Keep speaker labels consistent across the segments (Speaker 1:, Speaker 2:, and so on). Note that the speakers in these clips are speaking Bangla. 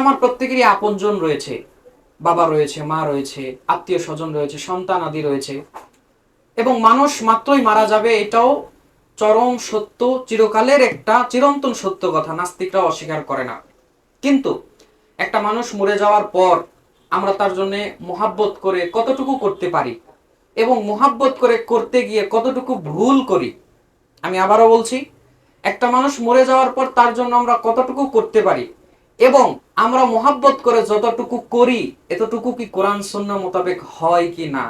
Speaker 1: আমার প্রত্যেকেরই আপনজন রয়েছে, বাবা রয়েছে, মা রয়েছে, আত্মীয় স্বজন রয়েছে, সন্তান আদি রয়েছে, এবং মানুষ মাত্রই মারা যাবে, এটাও চরম সত্য, চিরকালের একটা চিরন্তন সত্য কথা, নাস্তিকরাও অস্বীকার করে না। কিন্তু একটা মানুষ মরে যাওয়ার পর আমরা তার জন্য মোহাব্বত করে কতটুকু করতে পারি এবং মোহাব্বত করে করতে গিয়ে কতটুকু ভুল করি। আমি আবারও বলছি, একটা মানুষ মরে যাওয়ার পর তার জন্য আমরা কতটুকু করতে পারি এবং আমরা মোহাব্বত করে যতটুকু করি এতটুকু কি কোরআন সুন্নাহ মোতাবেক হয় কি না,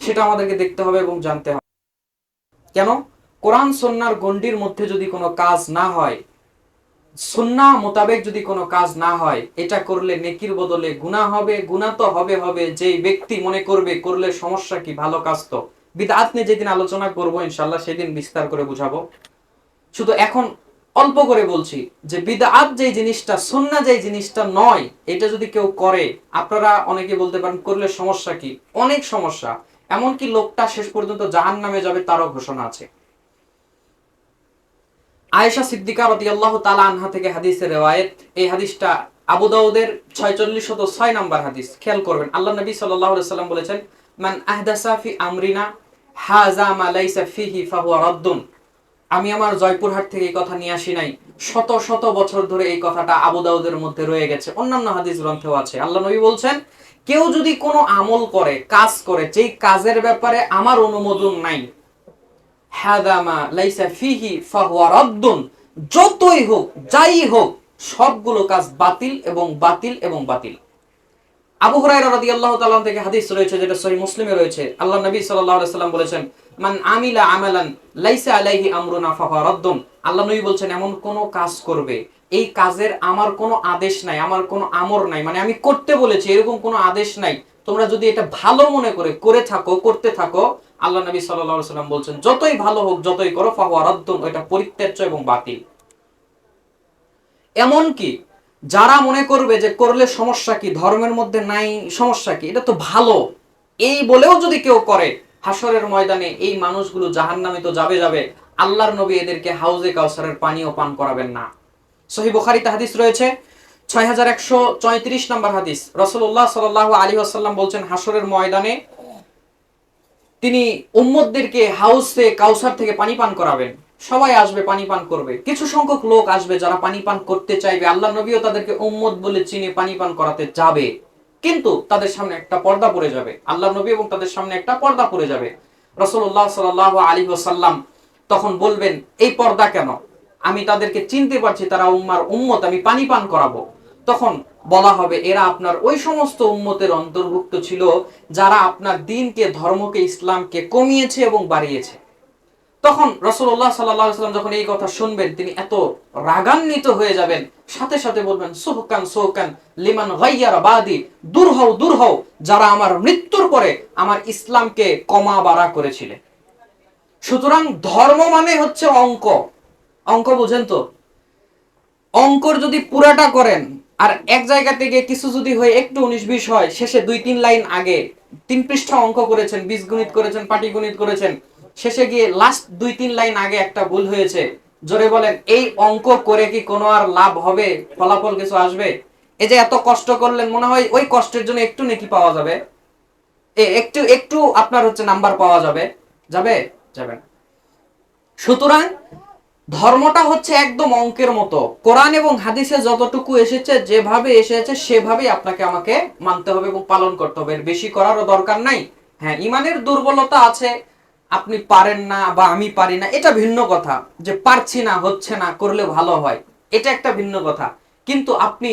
Speaker 1: সেটা আমাদেরকে দেখতে হবে এবং জানতে হবে। কেন? কোরআন সুন্নাহর গণ্ডির মধ্যে যদি কোনো কাজ না হয়, সুন্নাহ মোতাবেক যদি কোনো কাজ না হয়, এটা করলে নেকির বদলে গুনাহ হবে। গুনাহ তো হবে হবে, যেই ব্যক্তি মনে করবে করলে সমস্যা কি, ভালো কাজ তো। বিদআত নিয়ে যেদিন আলোচনা করব ইনশাআল্লাহ সেদিন বিস্তার করে বুঝাবো। শুধু এখন অল্প করে বলছি যে বিদআত যেই জিনিসটা, সুন্নাহ যেই জিনিসটা নয়, এটা যদি কেউ করে, আপনারা অনেকে বলতে পারেন করলে সমস্যা কি, অনেক সমস্যা। এমনকি লোকটা শেষ পর্যন্ত জাহান্নামে যাবে তারও ঘোষণা আছে। আয়েশা সিদ্দিকা রাদিয়াল্লাহু তাআলা আনহা থেকে হাদিসের রিওয়ায়াত, এই হাদিসটা আবু দাউদের 4606 নাম্বার হাদিস। খেয়াল করবেন, আল্লাহ নবী সাল্লাল্লাহু আলাইহি ওয়াসাল্লাম বলেছেন, মান আহদাসা ফি আমরিনা হাযা মা লাইসা ফিহি ফাহুয়া রাদ্দুন। আমি আমার জয়পুরহাট থেকে এই কথা নিয়ে আসি নাই, শত শত বছর ধরে এই কথাটা আবু দাউদের মধ্যে রয়ে গেছে, অন্যান্য হাদিস গ্রন্থেও আছে। আল্লাহ নবী বলছেন, কেউ যদি কোনো আমল করে, কাজ করে, যেই কাজের ব্যাপারে আমার অনুমোদন নাই, হাদামা লাইসা ফিহি ফাহুয়া রাদ্দুন, যতই হোক যাই হোক সবগুলো কাজ বাতিল এবং বাতিল এবং বাতিল। আবু হুরায়রা রাদিয়াল্লাহু তাআলা থেকে হাদিস রয়েছে, যেটা সহিহ মুসলিমে রয়েছে। আল্লাহ নবী সাল্লাল্লাহু আলাইহি সাল্লাম বলেছেন, মান আমিলা আমালান লাইসা আলাইহি আমরুনা ফাহুয়া রাদ্দুন। আল্লাহ নবী বলছেন, এমন কোন কাজ করবে, এই কাজের আমার কোনো আদেশ নাই, আমার কোনো আমর নাই, মানে আমি করতে বলেছি এরকম কোনো আদেশ নাই, তোমরা যদি এটা ভালো মনে করে থাকো, করতে থাকো, আল্লাহ নবী সাল্লাল্লাহু আলাইহি সাল্লাম বলছেন, যতই ভালো হোক, যতই করো, ফাহুয়া রাদ্দুন, ওটা পরিত্যাজ্য এবং বাতিল। এমন কি যারা মনে করবে যে করলে সমস্যা কি, ধর্মের মধ্যে নাই, সমস্যা কি, এটা তো ভালো, এই বলেও যদি কেউ করে, হাসরের ময়দানে এই মানুষগুলো জাহান্নামে তো যাবে যাবে, আল্লাহর নবী এদেরকে হাউজে কাউসারের পানিও পান করাবেন না। সহিহ বুখারীতে হাদিস রয়েছে 6134 নম্বর হাদিস। রাসূলুল্লাহ সাল্লাল্লাহু আলাইহি ওয়াসাল্লাম বলছেন, হাসরের ময়দানে তিনি উম্মতদেরকে হাউজে কাউসার থেকে পানি পান করাবেন। সবাই আসবে, পানি পান করবে। কিছু সংখ্যক লোক আসবে যারা পানি পান করতে চাইবে, আল্লাহ নবীও তাদেরকে উম্মত বলে চিনে পানি পান করাতে যাবে, কিন্তু তাদের সামনে একটা পর্দা পড়ে যাবে। আল্লাহ নবী এবং তাদের সামনে একটা পর্দা পড়ে যাবে। রাসূলুল্লাহ সাল্লাল্লাহু আলাইহি ওয়াসাল্লাম তখন বলবেন, এই পর্দা কেন? আমি তাদেরকে চিনতে পারছি, তারা উম্মত, আমি পানি পান করাবো। তখন বলা হবে, এরা আপনার ওই সমস্ত উম্মতের অন্তর্ভুক্ত ছিল যারা আপনার দ্বীনকে, ধর্মকে, ইসলামকে কমিয়েছে এবং বাড়িয়েছে। তখন রাসূলুল্লাহ সাল্লাল্লাহু আলাইহি ওয়াসাল্লাম যখন এই কথা শুনবেন, তিনি এত রাগান্বিত হয়ে যাবেন, সাথে সাথে বলবেন, সুহকান সুহকান লিমান গায়্যারা বাদি, দূর হও দূর হও, যারা আমার মৃত্যুর পরে আমার ইসলামকে কমা বাড়া করেছিলেন। সুতরাং ধর্ম মানে হচ্ছে অঙ্ক। অঙ্ক বুঝেন তো? অঙ্কর যদি পুরাটা করেন আর এক জায়গা থেকে কিছু যদি হয়ে একটু 19-20 হয়, শেষে 2-3 লাইন আগে 3 পৃষ্ঠা অঙ্ক করেছেন, বীজগণিত করেছেন, পাটিগণিত করেছেন, শেষে গিয়ে লাস্ট 2-3 লাইন আগে একটা ভুল হয়েছে, জোরে বলেন, এই অঙ্ক করে কি কোনো আর লাভ হবে? ফলাফল কিছু আসবে? এই যে এত কষ্ট করলেন, মনে হয় ওই কষ্টের জন্য একটু নেকি পাওয়া যাবে, একটু একটু আপনার হচ্ছে নাম্বার পাওয়া যাবে? যাবে? যাবে না। সুতরাং ধর্মটা হচ্ছে একদম অঙ্কের মতো। কোরআন এবং হাদিসে যতটুকু এসেছে, যেভাবে এসেছে সেভাবেই আপনাকে আমাকে মানতে হবে এবং পালন করতে হবে, এর বেশি করারও দরকার নাই। হ্যাঁ, ইমানের দুর্বলতা আছে, আপনি পারেন না বা আমি পারি না, এটা ভিন্ন কথা। যে পারছি না, হচ্ছে না, করলে ভালো হয়, এটা একটা ভিন্ন কথা। কিন্তু আপনি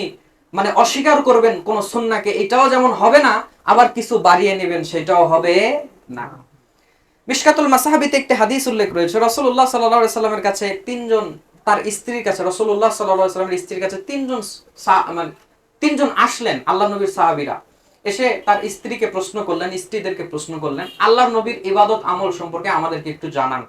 Speaker 1: মানে অস্বীকার করবেন কোন সুন্নাহকে, এটাও যেমন হবে না, আবার কিছু বাড়িয়ে নেবেন, সেটাও হবে না। মিশকাতুল মাসাহাবিতে একটি হাদিস উল্লেখ রয়েছে, রাসূলুল্লাহ সাল্লাল্লাহু আলাইহি সাল্লামের কাছে তিনজন, তার স্ত্রীর কাছে, রাসূলুল্লাহ সাল্লাল্লাহু আলাইহি সাল্লামের স্ত্রীর কাছে তিনজন আসলেন, আল্লাহর নবীর সাহাবীরা এসে তার স্ত্রীকে প্রশ্ন করলেন, স্ত্রীদেরকে প্রশ্ন করলেন, আল্লাহর নবীর ইবাদত আমল সম্পর্কে আমাদেরকে একটু জানান।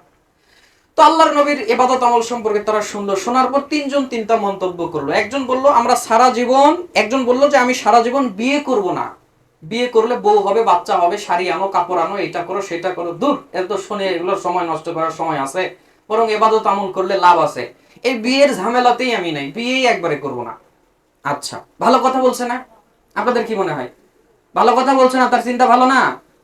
Speaker 1: তো আল্লাহর নবীর ইবাদত আমল সম্পর্কে তারা শুনলো, শোনার পর তিনজন তিনটা মন্তব্য করলো। একজন বলল, আমরা সারা জীবন, একজন বলল যে আমি সারা জীবন বিয়ে করব না, বিয়ে করলে বউ হবে, বাচ্চা হবে, শাড়ি আনো, কাপড় আনো, এটা করো সেটা করো, দূর, এত শুনে এগুলোর সময় নষ্ট করার সময় আছে, বরং ইবাদত আমল করলে লাভ আছে, এই বিয়ের ঝামেলাতেই আমি নাই, বিয়েই একবারে করব না। আচ্ছা, ভালো কথা বলছে না? আপনাদের কি মনে হয় ভালো কথা বলছে না? তার চিন্তা ভালো না?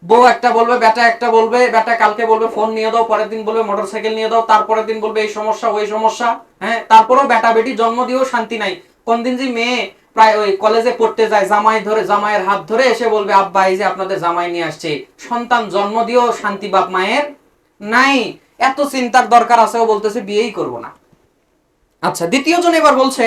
Speaker 1: বউ একটা বলবে, বেটা একটা বলবে, বেটা কালকে বলবে ফোন নিয়ে দাও, পরের দিন বলবে মোটরসাইকেল নিয়ে দাও, তারপরের দিন বলবে এই সমস্যা ওই সমস্যা। হ্যাঁ, তারপরেও বেটা বেটি জন্ম দিয়েও শান্তি নাই। কোন দিন যে মেয়ে প্রায় ওই কলেজে পড়তে যায়, জামাইয়ের হাত ধরে এসে বলবে আব্বা এই যে আপনাদের জামাই নিয়ে আসছে। সন্তান জন্ম দিয়েও শান্তি বাপ মায়ের নাই। এত চিন্তার দরকার আছে, ও বলতেছে বিয়েই করব না। আচ্ছা, দ্বিতীয় জন এবার বলছে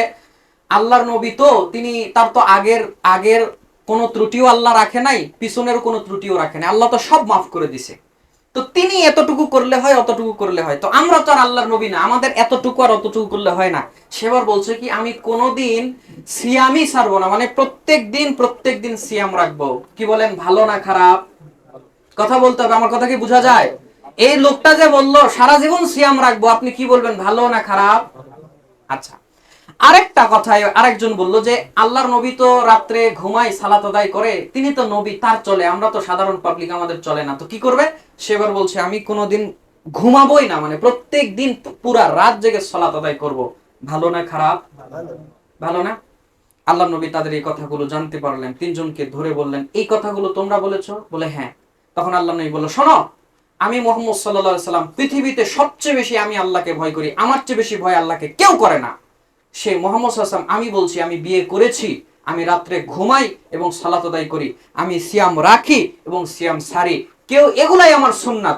Speaker 1: আল্লাহর নবী তো তিনি, তার তো আগের আগের কোনো ত্রুটিও আল্লাহ রাখে নাই, পিছনের কোনো ত্রুটিও রাখে নাই, আল্লাহ তো সব মাফ করে দিছে। তো তিনি এতটুকু করলে হয়, অতটুকু করলে হয়, তো আমরা তো আর আল্লাহর নবী না, আমাদের এতটুকু আর অতটুকু করলে হয় না। সেবার বলছে কি আমি কোনোদিন সিয়ামই ছাড়বো না, মানে প্রত্যেক দিন সিয়াম রাখবো। কি বলেন, ভালো না খারাপ? কথা বলতে হবে, আমার কথা কি বোঝা যায়? এই লোকটা যে বললো সারা জীবন সিয়াম রাখবো, আপনি কি বলবেন, ভালো না খারাপ? আচ্ছা, আরেকটা কথায় আরেকজন বলল যে আল্লাহর নবী তো রাত্রে ঘুমায় সালাত আদায় করে, তিনি তো নবী, তার চলে, আমরা তো সাধারণ পাবলিক, আমাদের চলে না, তো কি করবে? সেবার বলছে আমি কোনোদিন ঘুমাবোই না, মানে প্রত্যেক দিন পুরা রাত জেগে সালাত আদায় করব। ভালো না খারাপ? ভালো না? আল্লাহ নবী তাদের এই কথাগুলো জানতে পারলেন, তিনজনকে ধরে বললেন এই কথাগুলো তোমরা বলেছো? বলে হ্যাঁ। তখন আল্লাহ নবী বলল শোনো, আমি মুহাম্মদ সাল্লাল্লাহু আলাইহি সাল্লাম পৃথিবীতে সবচেয়ে বেশি আমি আল্লাহকে ভয় করি, আমার চেয়ে বেশি ভয় আল্লাহকে কেউ করে না। সে মোহাম্মদ সাল্লাম, আমি বলছি আমি বিয়ে করেছি, আমি রাত্রে ঘুমাই এবং সালাত আদায় করি, আমি সিয়াম রাখি এবং সিয়াম সারি, কেউ এগুলাই আমার সুন্নাত।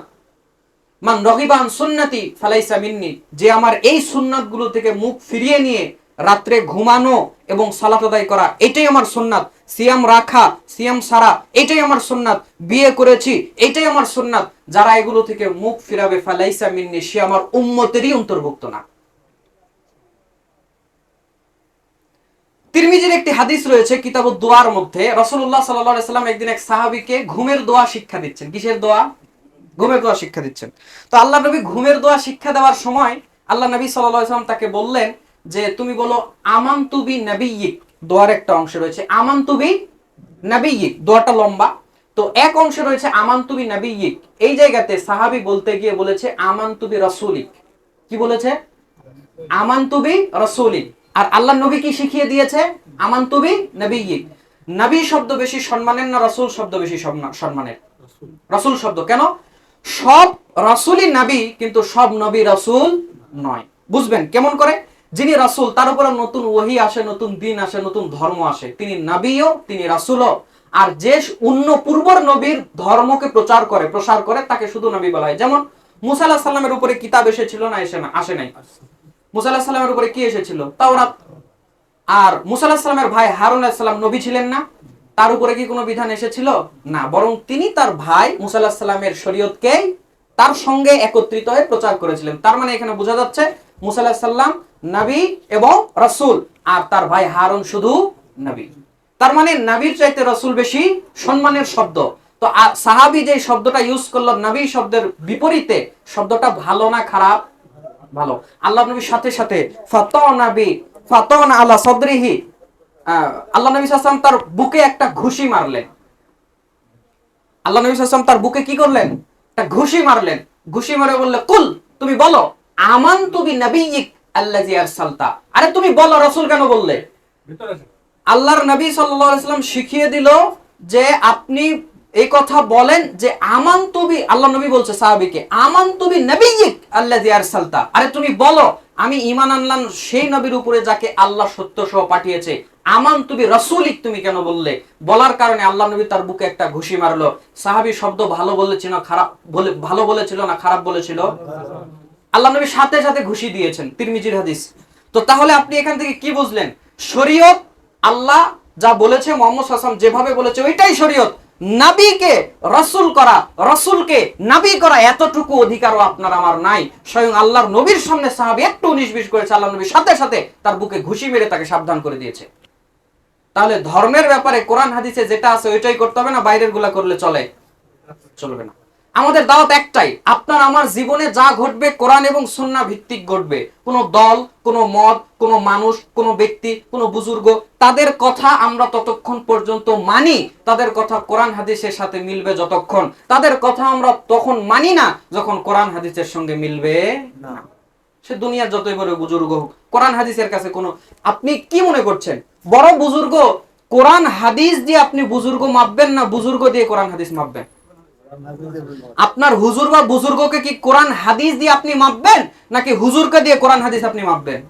Speaker 1: মান রগিবা আন সুন্নতি ফালাইসা মিন্নি, যে আমার এই সুন্নাত গুলো থেকে মুখ ফিরিয়ে নিয়ে রাত্রে ঘুমানো এবং সালাত আদায় করা এটাই আমার সুন্নাত, সিয়াম রাখা সিয়াম সারা এটাই আমার সুন্নাত, বিয়ে করেছি এটাই আমার সুন্নাত, যারা এগুলো থেকে মুখ ফিরাবে ফালাইসা মিন্নি, সে আমার উম্মতেরই অন্তর্ভুক্ত না। তিরমিজির একটি হাদিস রয়েছে কিতাবুদ দোয়ার মধ্যে, রাসূলুল্লাহ সাল্লাল্লাহু আলাইহি সাল্লাম একদিন এক সাহাবীকে ঘুমের দোয়া শিক্ষা দিচ্ছেন। কিসের দোয়া? ঘুমের দোয়া শিক্ষা দিচ্ছেন। তো আল্লাহ নবী ঘুমের দোয়া শিক্ষা দেওয়ার সময় আল্লাহ নবী সাল্লাল্লাহু আলাইহি সাল্লাম তাকে বললেন যে তুমি বলো আমানতু বি নাবিয়্যিক। দোয়ার একটা অংশ রয়েছে আমানতু বি নাবিয়্যিক, দোয়াটা লম্বা। তো এক অংশে রয়েছে আমানতু বি নাবিয়্যিক, এই জায়গাতে সাহাবী বলতে গিয়ে বলেছে আমানতু বি রাসূলিক। কি বলেছে? আমানতু বি রাসূলিক। আর আল্লাহ নবী কি শিখিয়ে দিয়েছে? আমানতু বি নাবিয়্যিক। নবী শব্দ বেশি সম্মানের না রাসূল শব্দ বেশি সম্মানের? রাসূল শব্দ। কেন? সব রাসূলই নবী, কিন্তু সব নবী রাসূল নয়। বুঝবেন কেমন করে? যিনি রাসূল তার উপর নতুন ওহী আসে, নতুন দিন আসে, নতুন ধর্ম আসে, তিনি নবীও তিনি রাসূলও। আর যে অন্য পূর্বর নবীর ধর্মকে প্রসার করে তাকে শুধু নবী বলা হয়। যেমন মুসা আলাইহিস সালামের উপরে কিতাব এসেছিল না? আসে নাই? মুসা আলাইহিস সালামের উপরে কি এসেছিল? তাওরাত। আর মুসা আলাইহিস সালামের ভাই হারুন আলাইহিস সালাম নবী ছিলেন না? তার উপরে কি কোনো বিধান এসেছিল? না, বরং তিনি তার ভাই মুসা আলাইহিস সালামের শরীয়তকে তার সঙ্গে একত্রিত হয়ে প্রচার করেছিলেন। তার মানে এখানে বোঝা যাচ্ছে মুসা আলাইহিস সালাম নবী এবং রাসূল, আর তার ভাই হারুন শুধু নবী। তার মানে নবীর চাইতে রাসূল বেশি সম্মানের শব্দ। তো সাহাবী যে শব্দটা ইউজ করলো নবী শব্দের বিপরীতে, শব্দটা ভালো না খারাপ? ভালো। আল্লাহ নবীর সাথে সাথে ফাতানা আলা সাদরিহি, আল্লাহ নবী সাল্লাল্লাহু আলাইহি ওয়াসাল্লাম তার বুকে একটা ঘুষি মারলেন। আল্লাহ নবী সাল্লাল্লাহু আলাইহি ওয়াসাল্লাম তার বুকে কি করলেন? একটা ঘুষি মারলেন। ঘুষি মারে বললে কুল, তুমি বলো আমানতু বিনাবিয়্যিক আল্লাযী আরসালতা। আরে তুমি বলো, রাসূল কেন বললে? আল্লাহর নবী সাল্লাল্লাহু আলাইহি ওয়াসাল্লাম শিখিয়ে দিল যে আপনি এই কথা বলেন যে আমানতু বি, আল্লাহ নবী বলছে সাহাবীকে আমানতু বিনাবিয়্যিক আল্লাযী আরসালতা। আরে তুমি বলো আমি ঈমান আনলাম সেই নবীর উপরে যাকে আল্লাহ সত্য সহ পাঠিয়েছে। আমানতু বি রাসূলিক তুমি কেন বললে? বলার কারণে আল্লাহ নবী তার বুকে একটা ঘুষি মারলো। সাহাবী শব্দ ভালো বলেছিল না খারাপ ভালো বলেছিল না খারাপ বলেছিল? আল্লাহ নবী সাথে সাথে ঘুষি দিয়েছেন, তিরমিজির হাদিস। তো তাহলে আপনি এখান থেকে কি বুঝলেন? শরীয়ত আল্লাহ যা বলেছে, মুহাম্মদ সাল্লাল্লাহু আলাইহি ওয়াসাল্লাম যেভাবে বলেছে ওইটাই শরীয়ত। নবীকে রাসূল করা, রাসূলকে নবী করা এতটুকু অধিকারও আপনার আমার নাই। স্বয়ং আল্লাহর নবীর সামনে সাহাবী একটু 19-20 করেছে, আল্লাহ নবী সাথে সাথে তার বুকে ঘুষি মেরে তাকে সাবধান করে দিয়েছে। তাহলে ধর্মের ব্যাপারে কোরআন হাদিসে যেটা আছে ওইটাই করতে হবে না? বাইরের গুলা করলে চলবে না। আমাদের দাওয়াত একটাই, আপনার আমার জীবনে যা ঘটবে কোরআন এবং সুন্নাহ ভিত্তিক ঘটবে। কোন দল, কোন মত, কোন মানুষ, কোন ব্যক্তি, কোন বুজুর্গ, তাদের কথা আমরা ততক্ষণ পর্যন্ত মানি, তাদের কথা কোরআন হাদিসের সাথে মিলবে যতক্ষণ। তাদের কথা আমরা তখন মানি না যখন কোরআন হাদিসের সঙ্গে মিলবে না। সে দুনিয়ার যতই বড় বুজুর্গ হোক, কোরআন হাদিসের কাছে কোনো, আপনি কি মনে করছেন বড় বুজুর্গ, কোরআন হাদিস দিয়ে আপনি বুজুর্গ মাপবেন না বুজুর্গ দিয়ে কোরআন হাদিস মাপবেন? আপনার হুজুর বা বুজুর্গকে কি কোরআন হাদিস দিয়ে আপনি মাপবেন, নাকি হুজুরকে দিয়ে কোরআন হাদিস আপনি মাপবেন?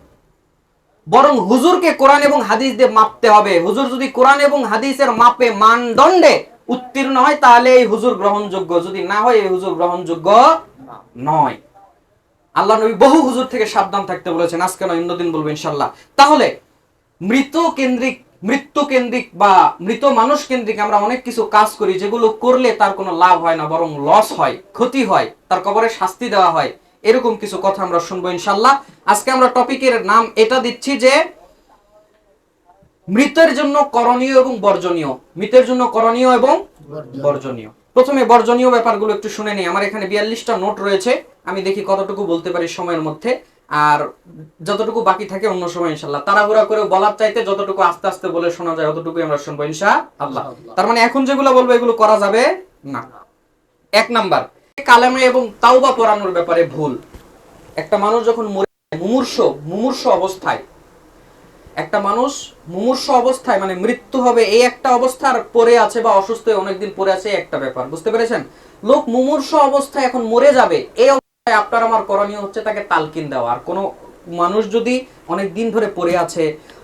Speaker 1: বরং হুজুরকে কোরআন এবং হাদিস দিয়ে মাপতে হবে। হুজুর যদি কোরআন এবং হাদিসের মাপে মানদণ্ডে উত্তীর্ণ হয় তাহলে এই হুজুর গ্রহণযোগ্য, যদি না হয় এই হুজুর গ্রহণযোগ্য নয়। আল্লাহ নবী বহু হুজুর থেকে সাবধান থাকতে বলেছেন, আজকে নয় অন্যদিন বলবো ইনশাল্লাহ। তাহলে মৃত্যু কেন্দ্রিক বা মৃত মানুষ কেন্দ্রিক আমরা অনেক কিছু কাজ করি যেগুলো করলে তার কোনো লাভ হয় না, বরং লস হয়, ক্ষতি হয়, তার কবরে শাস্তি দেওয়া হয়। এরকম কিছু কথা আমরা শুনবো ইনশাল্লাহ। আজকে আমরা টপিকের নাম এটা দিচ্ছি যে মৃতের জন্য করণীয় এবং বর্জনীয়। মৃতের জন্য করণীয় এবং বর্জনীয়। প্রথমে বর্জনীয় ব্যাপারগুলো একটু শুনে নিই। আমার এখানে 42টা নোট রয়েছে, আমি দেখি কতটুকু বলতে পারি সময়ের মধ্যে, আর যতটুকু বাকি থাকে অন্য সময় ইনশাআল্লাহ। তাড়াহুড়া করে বলার চাইতে যতটুকু আস্তে আস্তে বলে শোনা যায় অতটুকুই আমরা শুনবো ইনশাআল্লাহ। তার মানে এখন যেগুলো বলবো এগুলো করা যাবে না। এক নাম্বার, কালেমা এবং তাওবা পড়ানোর ব্যাপারে ভুল। একটা মানুষ যখন মুমূর্ষ অবস্থায়, একটা মানুষ মুমূর্ষ অবস্থায় মানে মৃত্যু হবে এই একটা অবস্থার পরে আছে বা অসুস্থ হয়ে অনেকদিন পরে আছে, একটা ব্যাপার বুঝতে পেরেছেন? লোক মুমূর্ষ অবস্থায় এখন মরে যাবে, এই অবস্থায় আপনার আমার করণীয় হচ্ছে তাকে তালকিন দেওয়া। আর কোনো মানুষ যদি অনেক দিন ধরে পড়ে আছে,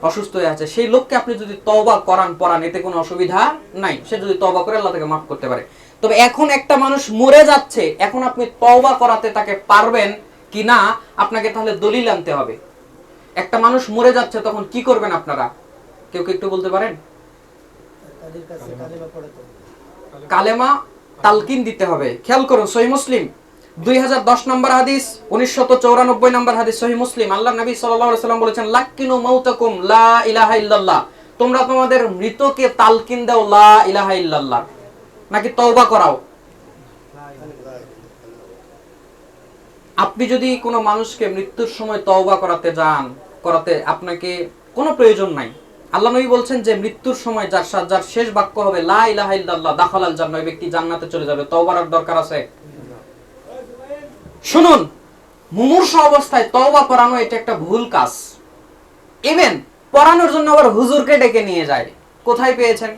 Speaker 1: অসুস্থ হয়ে আছে, সেই লোককে আপনি যদি তওবা পড়ান এতে কোনো অসুবিধা নাই। সে যদি তওবা করে আল্লাহ তাকে মাফ করতে পারে। তবে এখন একটা মানুষ মরে যাচ্ছে, এখন আপনি তওবা করাতে তাকে পারবেন কিনা আপনাকে তাহলে দলিল আনতে হবে। একটা মানুষ মরে যাচ্ছে তখন কি করবেন আপনারা, কেউ একটু বলতে পারেন? কালেমা তালকিন দিতে হবে। খেয়াল করুন, সহিহ মুসলিম 2010 নম্বর হাদিস, 1994 নম্বর হাদিস, সহিহ মুসলিম। আল্লাহ নবী সাল্লাল্লাহু আলাইহি সাল্লাম বলেছেন, লাক্কিনু মাউতাকুম লা ইলাহা ইল্লাল্লাহ। তোমরা তোমাদের মৃতকে তালকিন দাও লা ইলাহা ইল্লাল্লাহ, নাকি তওবা করাও? আপনি যদি কোনো মানুষকে মৃত্যুর সময় তওবা করাতে আপনাকে কোনো প্রয়োজন নাই। আল্লাহ নবী বলছেন যে মৃত্যুর সময় যার শেষ বাক্য হবে লা ইলাহা ইল্লাল্লাহ দাখালাল জান্নাহ, ব্যক্তি জান্নাতে চলে যাবে। তওবার দরকার আছে? শুনুন, মুমূর্ষ অবস্থায় তওবা পড়ানো এটা একটা ভুল কাজ। ইভেন পড়ানোর জন্য আবার হুজুরকে ডেকে নিয়ে যায়। কোথায় পেয়েছেন?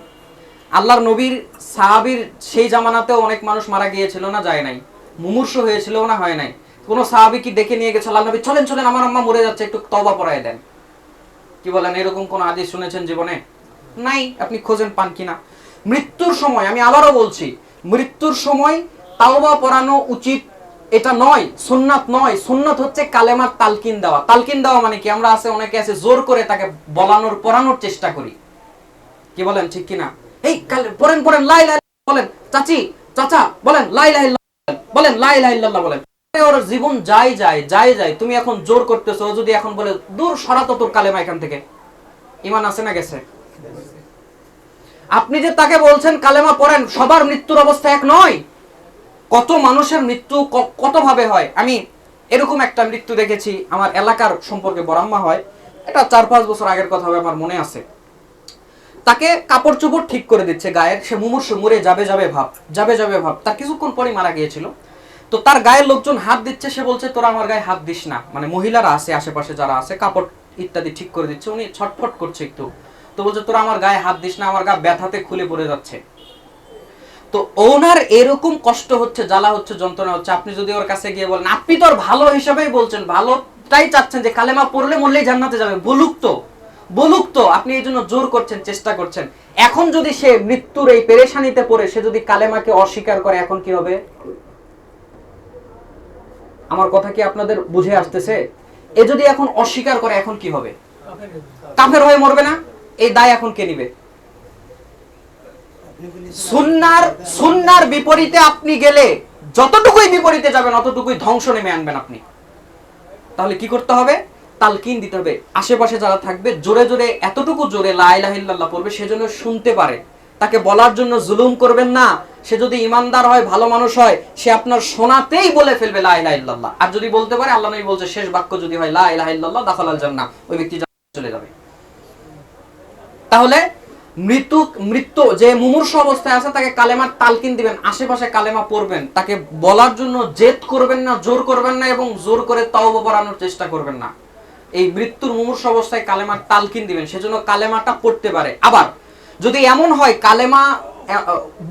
Speaker 1: আল্লাহর নবীর সাহাবীর সেই জামানাতেও অনেক মানুষ মারা গিয়েছিল না, যায় নাই? মুমূর্ষ হয়েছিল না, হয় নাই? কোন সাহাবী কি ডেকে নিয়ে গেছে আল্লাহর নবী, চলেন চলেন আমার আম্মা মরে যাচ্ছে, একটু তওবা পড়ায় দেন? কি বলেন, এরকম কোন হাদিস শুনেছেন জীবনে? নাই। আপনি খোঁজেন পান কিনা? মৃত্যুর সময়, আমি আবারও বলছি, মৃত্যুর সময় তাওবা পড়ানো উচিত এটা নয়, সুন্নাত নয়। সুন্নাত হচ্ছে কালেমার তালকিন দেওয়া। তালকিন দেওয়া মানে কি, আমরা অনেকে আছে জোর করে তাকে পড়ানোর চেষ্টা করি। কি বলেন, ঠিক কিনা? এই পড়েন লা ইলাহা ইল্লাল্লাহ বলেন, চাচা বলেন লা ইলাহা ইল্লাল্লাহ বলেন, লা ইলাহা ইল্লাল্লাহ বলেন। ওর জীবন যায়। তুমি এখন জোর করতেছো, যদি এখন বলে দূর সরা তো তোর কালেমা এখান থেকে, ঈমান আছে না গেছে? আপনি যে তাকে বলছেন কালেমা পড়েন, সবার মৃত্যুর অবস্থা এক নয়। কত মানুষের মৃত্যু কত ভাবে হয়। আমি এরকম একটা মৃত্যু দেখেছি, আমার এলাকার সম্পর্কে বরাম্মা হয়, এটা 4-5 বছর আগের কথা হবে, আমার মনে আছে। তাকে কাপড় চোপড় ঠিক করে দিচ্ছে গায়ের, সে মুমূর্ষ, মরে যাবে ভাব, তার কিছুক্ষণ পরে মারা গিয়েছিল। তো তার গায়ের লোকজন হাত দিচ্ছে, সে বলছে তোরা আমার গায়ে হাত দিস না। মানে মহিলারা আছে আশেপাশে যারা আছে, কাপড় ইত্যাদি ঠিক করে দিচ্ছে, উনি ছটফট করছে একটু, তো বলছে তোরা আমার গায়ে হাত দিস না, আমার গা ব্যথাতে খুলে পড়ে যাচ্ছে। তো ওনার এরকম কষ্ট হচ্ছে, জ্বালা হচ্ছে, যন্ত্রণা হচ্ছে। আপনি যদি ওর কাছে গিয়ে বলেন, আপনি তো ভালো হিসাবেই বলছেন, ভালোটাই চাচ্ছেন যে কালেমা পড়লে মরলেই জান্নাতে যাবে, বলুক তো, আপনি এই জন্য জোর করছেন, চেষ্টা করছেন। এখন যদি সে মৃত্যুর এই পেরেশানিতে পড়ে সে যদি কালেমাকে অস্বীকার করে, এখন কি হবে? আমার কথা কি আপনাদের বুঝে আসতেছে? এ যদি এখন অস্বীকার করে, এখন কি হবে? কাফের হয়ে মরবে না? এই দায় এখন কে নিবে? সুন্নার বিপরীতে আপনি গেলে যতটুকুই বিপরীতে যাবেন অতটুকুই ধ্বংস নেমে আনবেন আপনি। তাহলে কি করতে হবে? তালকিন দিতে হবে। আশেপাশে যারা থাকবে জোরে জোরে, এতটুকু জোরে লা ইলাহা ইল্লাল্লাহ পড়বে সেজন্য শুনতে পারে। তাকে বলার জন্য জুলুম করবেন না। সে যদি ইমানদার হয়, ভালো মানুষ হয়, সে আপনার শোনাতেই বলে ফেলবে লা ইলাহা ইল্লাল্লাহ। আর যদি বলতে পারে, আল্লাহ নবী বলছে শেষ বাক্য যদি হয় লা ইলাহা ইল্লাল্লাহ দাখালাল জান্নাহ, ওই ব্যক্তি জান্নাতে চলে যাবে। তাহলে মৃত্যু যে মুমূর্ষ অবস্থায় আছে তাকে কালেমার তালকিন দিবেন, আশেপাশে কালেমা পড়বেন, তাকে বলার জন্য জেদ করবেন না, জোর করবেন না, এবং জোর করে তাওবা পড়ানোর চেষ্টা করবেন না। এই মৃত্যুর মুমূর্ষু অবস্থায় কালেমার তালকিন দিবেন, সেজন্য কালেমাটা পড়তে পারে। আবার যদি এমন হয় কালেমা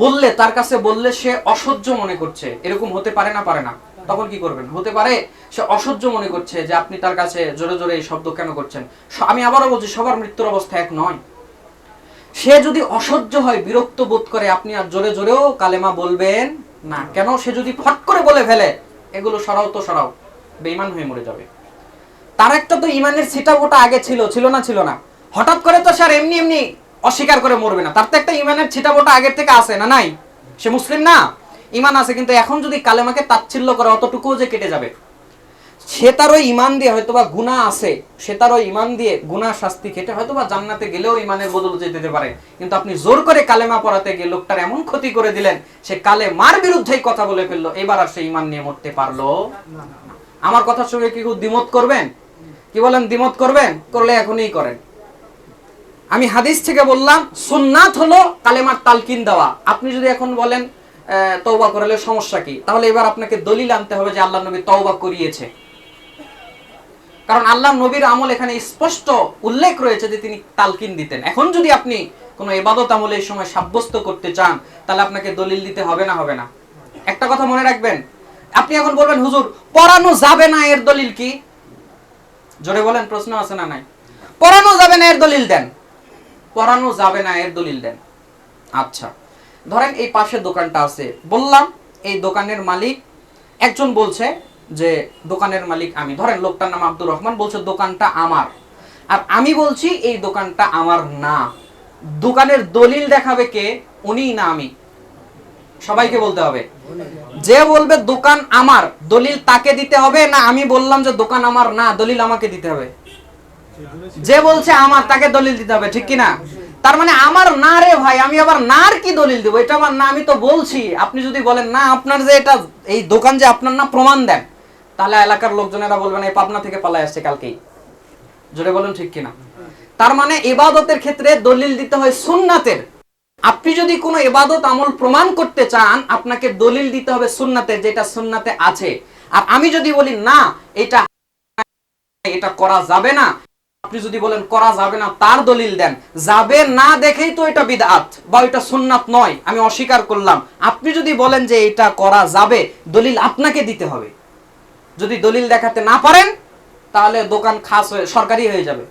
Speaker 1: বললে, তার কাছে বললে সে অসহ্য মনে করছে, এরকম হতে পারে না? পারে না? তখন কি করবেন? হতে পারে সে অসহ্য মনে করছে যে আপনি তার কাছে জোরে জোরে এই শব্দ কেন করছেন। আমি আবারও বলছি, সবার মৃত্যুর অবস্থা এক নয়। সে যদি অসহ্য হয়, বিরক্ত বোধ করে, আপনি আর জোরে জোরেও কালেমা বলবেন না। কেন? সে যদি ফট করে বলে ফেলে, এগুলো সরাও তো সরাও, বেঈমান হয়ে মরে যাবে। তার একটা তো ইমানের ছিটাফোঁটা আগে ছিল, ছিল না? ছিল না? হঠাৎ করে তো স্যার এমনি এমনি অস্বীকার করে মরবে না, তার তো একটা ইমানের ছিটাফোঁটা আগের থেকে আছে না? নাই? সে মুসলিম না? ইমান আছে, কিন্তু এখন যদি কালেমাকে তাচ্ছিল্য করে, অতটুকুও যে কেটে যাবে। সে তার ওই ইমান দিয়ে হয়তোবা গুনাহ আছে, সে তার ওই ইমান দিয়ে গুনাহ শাস্তি খেটে হয়তোবা জান্নাতে গেলেও ইমানের বদলে যেতে পারে। কিন্তু আপনি জোর করে কালেমা পড়াতে গিয়ে লোকটার এমন ক্ষতি করে দিলেন, সে কালেমার বিরুদ্ধেই কথা বলে ফেললো, এবার আর সে ইমান নিয়ে মরতে পারলো না। আমার কথার সঙ্গে কি দ্বিমত করবেন? কি বলেন, দ্বিমত করবেন? করলে এখনই করেন। আমি হাদিস থেকে বললাম, সুন্নাত হলো কালেমার তালকিন দেওয়া। আপনি যদি এখন বলেন তওবা করলে সমস্যা কি, তাহলে এবার আপনাকে দলিল আনতে হবে যে আল্লাহর নবী তওবা করিয়েছে। কারণ আল্লাহর নবীর আমল এখানে স্পষ্ট উল্লেখ রয়েছে যে তিনি তালকিন দিতেন। এখন যদি আপনি কোনো ইবাদত আমল এই সময় সাব্যস্ত করতে চান, তাহলে আপনাকে দলিল দিতে হবে না? হবে না? একটা কথা মনে রাখবেন, আপনি এখন বলবেন হুজুর পড়ানো যাবে না, এর দলিল কি? জোরে বলেন, প্রশ্ন আছে না নাই? পড়ানো যাবে না, এর দলিল দেন। পড়ানো যাবে না, এর দলিল দেন। আচ্ছা, ধরেন এই পাশে দোকানটা আছে, বললাম এই দোকানের মালিক, একজন বলছে যে দোকানের মালিক আমি, ধরেন লোকটার নাম আব্দুর রহমান, বলছে দোকানটা আমার, আর আমি বলছি এই দোকানটা আমার না। দোকানের দলিল দেখাবে কে? উনি না আমি? সবাইকে বলতে হবে। যে বলবে দোকান আমার, দলিল তাকে দিতে হবে না আমি বললাম যে দোকান আমার না, দলিল আমাকে দিতে হবে? যে বলছে আমার, তাকে দলিল দিতে হবে, ঠিক কি না? তার মানে আমার না রে ভাই, আমি আবার নার কি দলিল দেবো? এটা আমার না, আমি তো বলছি। আপনি যদি বলেন না আপনার যে এটা এই দোকান যে আপনার না, প্রমাণ দেন, তাহলে এলাকার লোকজনেরা বলবেন এই পাবনা থেকে পালায় আসছে কালকেই। জোরে বলুন, ঠিক কিনা? তার মানে ইবাদতের ক্ষেত্রে দলিল দিতে হয় সুন্নাতের। আপনি যদি কোনো ইবাদত আমল প্রমাণ করতে চান, আপনাকে দলিল দিতে হবে সুন্নাতের, যেটা সুন্নাতে আছে। আর আমি যদি বলি না এটা এটা করা যাবে না, আপনি যদি বলেন করা যাবে না, তার দলিল দেন। যাবে না দেখেই তো এটা বিদআত বা এটা সুন্নাত নয়, আমি অস্বীকার করলাম। আপনি যদি বলেন যে এটা করা যাবে, দলিল আপনাকে দিতে হবে। যদি দলিল দেখাতে না পারেন, তাহলে দোকান খাস হয়ে সরকারি হয়ে যাবে।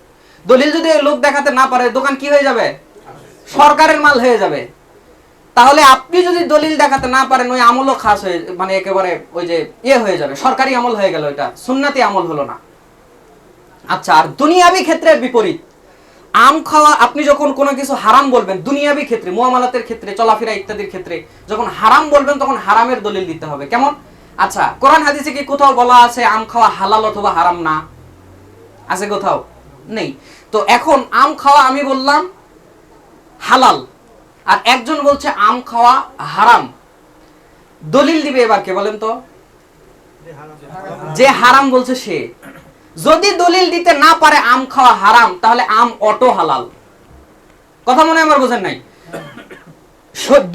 Speaker 1: দলিল যদি লোক দেখাতে না পারে, দোকান কি হয়ে যাবে? সরকারের মাল হয়ে যাবে। তাহলে আপনি যদি দলিল দেখাতে না পারেন, ওই আমলও খাস হয়ে, মানে একেবারে ওই যে হয়ে যাবে, সরকারি আমল হয়ে গেল, এটা সুন্নাতি আমল হলো না। আচ্ছা, আর দুনিয়াবি ক্ষেত্রের বিপরীত, আম খাওয়া, আপনি যখন কোনো কিছু হারাম বলবেন, দুনিয়াবি ক্ষেত্রে, মুআমালাতের ক্ষেত্রে, চলাফেরা ইত্যাদির ক্ষেত্রে যখন হারাম বলবেন, তখন হারামের দলিল দিতে হবে। কেমন? আচ্ছা, কোরআন হাদিসে কি কোথাও বলা আছে আম খাওয়া হালাল অথবা হারাম না? আছে কোথাও? নেই। তো এখন আম খাওয়া আমি বললাম হালাল, আর একজন বলছে আম খাওয়া হারাম, দলিল দিবে এবার কে বলেন তো? যে হারাম বলছে সে। যদি দলিল দিতে না পারে আম খাওয়া হারাম, তাহলে আম অটো হালাল। কথা মনে আমার বোঝেন নাই?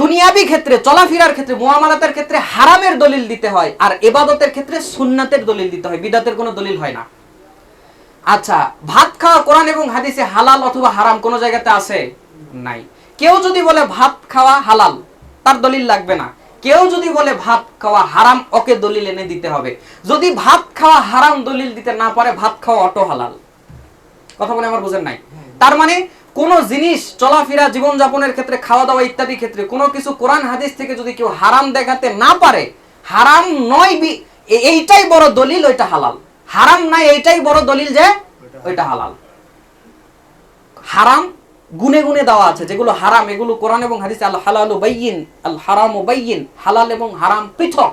Speaker 1: দুনিয়াবি ক্ষেত্রে, চলাফেরার ক্ষেত্রে, মুআমালাতের ক্ষেত্রে হারামের দলিল দিতে হয়, আর ইবাদতের ক্ষেত্রে সুন্নাতের দলিল দিতে হয়, বিদআতের কোনো দলিল হয় না। আচ্ছা, ভাত খাওয়া কোরআন এবং হাদিসে হালাল অথবা হারাম কোন জায়গাতে আছে? নাই। কেউ যদি বলে ভাত খাওয়া হালাল, তার দলিল লাগবে না। কেউ যদি বলে ভাত খাওয়া হারাম, ওকে দলিল এনে দিতে হবে। যদি ভাত খাওয়া হারাম দলিল দিতে না পারে, ভাত খাওয়া অটো হালাল। কথা বলে আমার বোঝেন নাই? তার মানে কোন জিনিস, চলাফেরা, জীবনযাপনের ক্ষেত্রে, খাওয়া দাওয়া ইত্যাদি ক্ষেত্রে কোনো কিছু কোরআন হাদিস থেকে যদি কেউ হারাম দেখাতে না পারে, হারাম নয় এইটাই বড় দলিল ওইটা হালাল, হারাম নাই এইটাই বড় দলিল যে ওইটা হালাল। হারাম গুনে গুনে দেওয়া আছে, যেগুলো হারাম এগুলো কোরআন এবং হাদিসে আল হালালু বাইয়িন আল হারামু বাইয়িন, হালাল এবং হারাম পৃথক।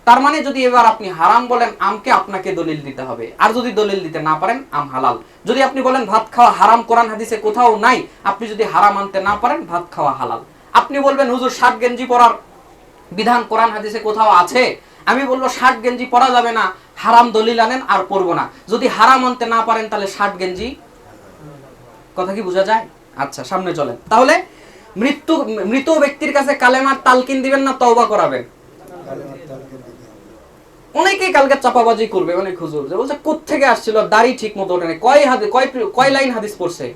Speaker 1: তার মানে যদি এবার আপনি হারাম বলেন, আমকে আপনাকে দলিল দিতে হবে। আর যদি দলিল দিতে না পারেন, আম হালাল। যদি আপনি বলেন ভাত খাওয়া হারাম, কোরআন হাদিসে কোথাও নাই, আপনি যদি হারাম আনতে না পারেন, ভাত খাওয়া হালাল। আপনি বলবেন হুজুর শার্ট গেঞ্জি পরার বিধান কোরআন হাদিসে কোথাও আছে? আমি বলবো শার্ট গেঞ্জি পরা যাবে না, হারাম দলিল আনেন আর পরবো না। যদি হারাম আনতে না পারেন, তাহলে শার্ট গেঞ্জি, কথা কি বোঝা যায়? আচ্ছা, সামনে চলেন। তাহলে মৃত ব্যক্তির কাছে কালেমার তালকিন দিবেন না তওবা করাবেন? অনেকেই কালকে চাপাবাজি করবে অনেক হুজুর, যে বলছে কোত্থেকে আসছিল, দাড়ি ঠিক মতো ওঠে নাই, কয় লাইন হাদিস পড়ছে।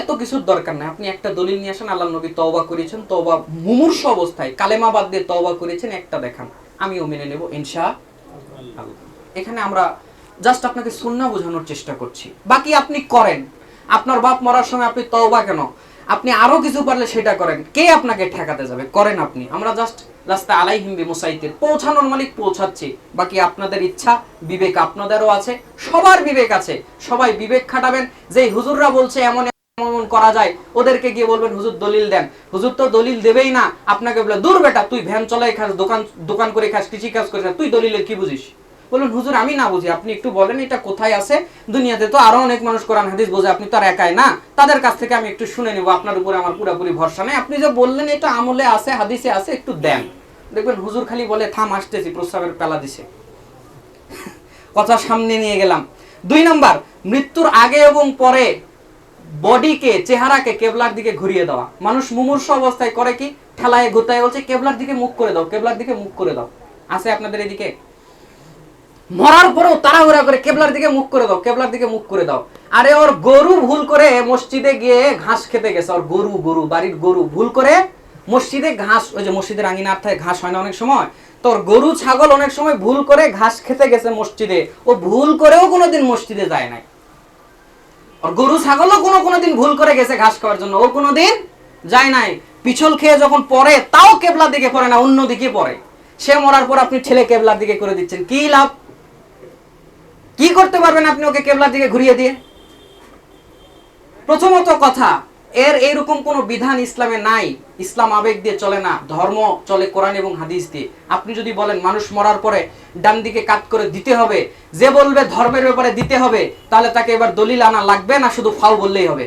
Speaker 1: এত কিছুর দরকার নাই, আপনি একটা দলিল নিয়ে আসেন, আল্লাহ নবী তওবা করেছেন, তওবা মুমূর্ষ অবস্থায় কালেমা বাদ দিয়ে তওবা করেছেন, একটা দেখান, আমিও মেনে নেব ইনশাআল্লাহ। এখানে আমরা জাস্ট আপনাকে সুন্নাহ বোঝানোর চেষ্টা করছি, বাকি আপনি করেন। আপনার বাপ মরার সময় আপনি তওবা কেন, আপনি আরো কিছু পারলে সেটা করেন, কে আপনাকে ঠেকাতে যাবে, করেন আপনি। আমরা জাস্ট রাস্তা আলাইহিম বিমুসাইতির, পৌঁছানোর মালিক পৌঁছাচ্ছি, বাকি আপনাদের ইচ্ছা, বিবেক আপনাদেরও আছে, সবার বিবেক আছে, সবাই বিবেক খাটাবেন। যে হুজুররা বলছে এমন এমন করা যায়, ওদেরকে গিয়ে বলবেন হুজুর দলিল দেন, হুজুর তো দলিল দেবেই না, আপনাকে বলে দূর বেটা, তুই ভ্যান চলাই খাস, দোকান করে খাস, কৃষি কাজ করিস, তুই দলিলের কি বুঝিস। বলুন হুজুর আমি না বুঝি, আপনি একটু বলেন এটা কোথায় আছে, দুনিয়াতে তো আরো অনেক মানুষ কোরআন হাদিস বোঝে, আপনি তো আর একাই না, তাদের কাছ থেকে আমি একটু শুনে নেব, আপনার উপরে আমার পুরোপুরি ভরসা নেই, আপনি যে বললেন এটা আমলে আছে, হাদিসে আছে, একটু দেন। দেখবেন হুজুর খালি বলে থাম আসতেছি, প্রস্রাবের পেলা দিছে, কথা সামনে নিয়ে গেলাম। 2 নাম্বার, মৃত্যুর আগে এবং পরে বডিকে, চেহারাকে কেবলার দিকে ঘুরিয়ে দেওয়া। মানুষ মুমূর্ষ অবস্থায় করে কি, ঠেলায় গোতায় বলছে কেবলার দিকে মুখ করে দাও, কেবলার দিকে মুখ করে দাও, আছে আপনাদের এদিকে? মরার পরেও তাড়াহুড়া করে কেবলার দিকে মুখ করে দাও, কেবলার দিকে মুখ করে দাও। আরে ওর গরু ভুল করে মসজিদে গিয়ে ঘাস খেতে গেছে, ওর গরু বাড়ির গরু ভুল করে মসজিদে ঘাস, ওই যে মসজিদের আঙিনার থেকে ঘাস হয় না অনেক সময়, তোর গরু ছাগল অনেক সময় ভুল করে ঘাস খেতে গেছে মসজিদে, ও ভুল করেও কোনোদিন মসজিদে যায় নাই। আর গরু ছাগলও কোনোদিন ভুল করে গেছে ঘাস খাওয়ার জন্য, ও কোনোদিন যায় নাই। পিছল খেয়ে যখন পড়ে, তাও কেবলার দিকে পড়ে না, অন্য দিকে পড়ে। সে মরার পর আপনি ঠেলে কেবলার দিকে করে দিচ্ছেন, কি লাভ? কি করতে পারবেন আপনি ওকে কেবলার দিকে ঘুরিয়ে দিয়ে? প্রথমত কথা, এইরকম কোন বিধান ইসলামে নাই। ইসলাম আবেগ দিয়ে চলে না, ধর্ম চলে কোরআন এবং হাদিস দিয়ে। আপনি যদি বলেন মানুষ মরার পরে ডান দিকে কাত করে দিতে হবে, যে বলবে ধর্মের ব্যাপারে দিতে হবে, তাহলে তাকে এবার দলিল আনা লাগবে না, শুধু ফাও বললেই হবে।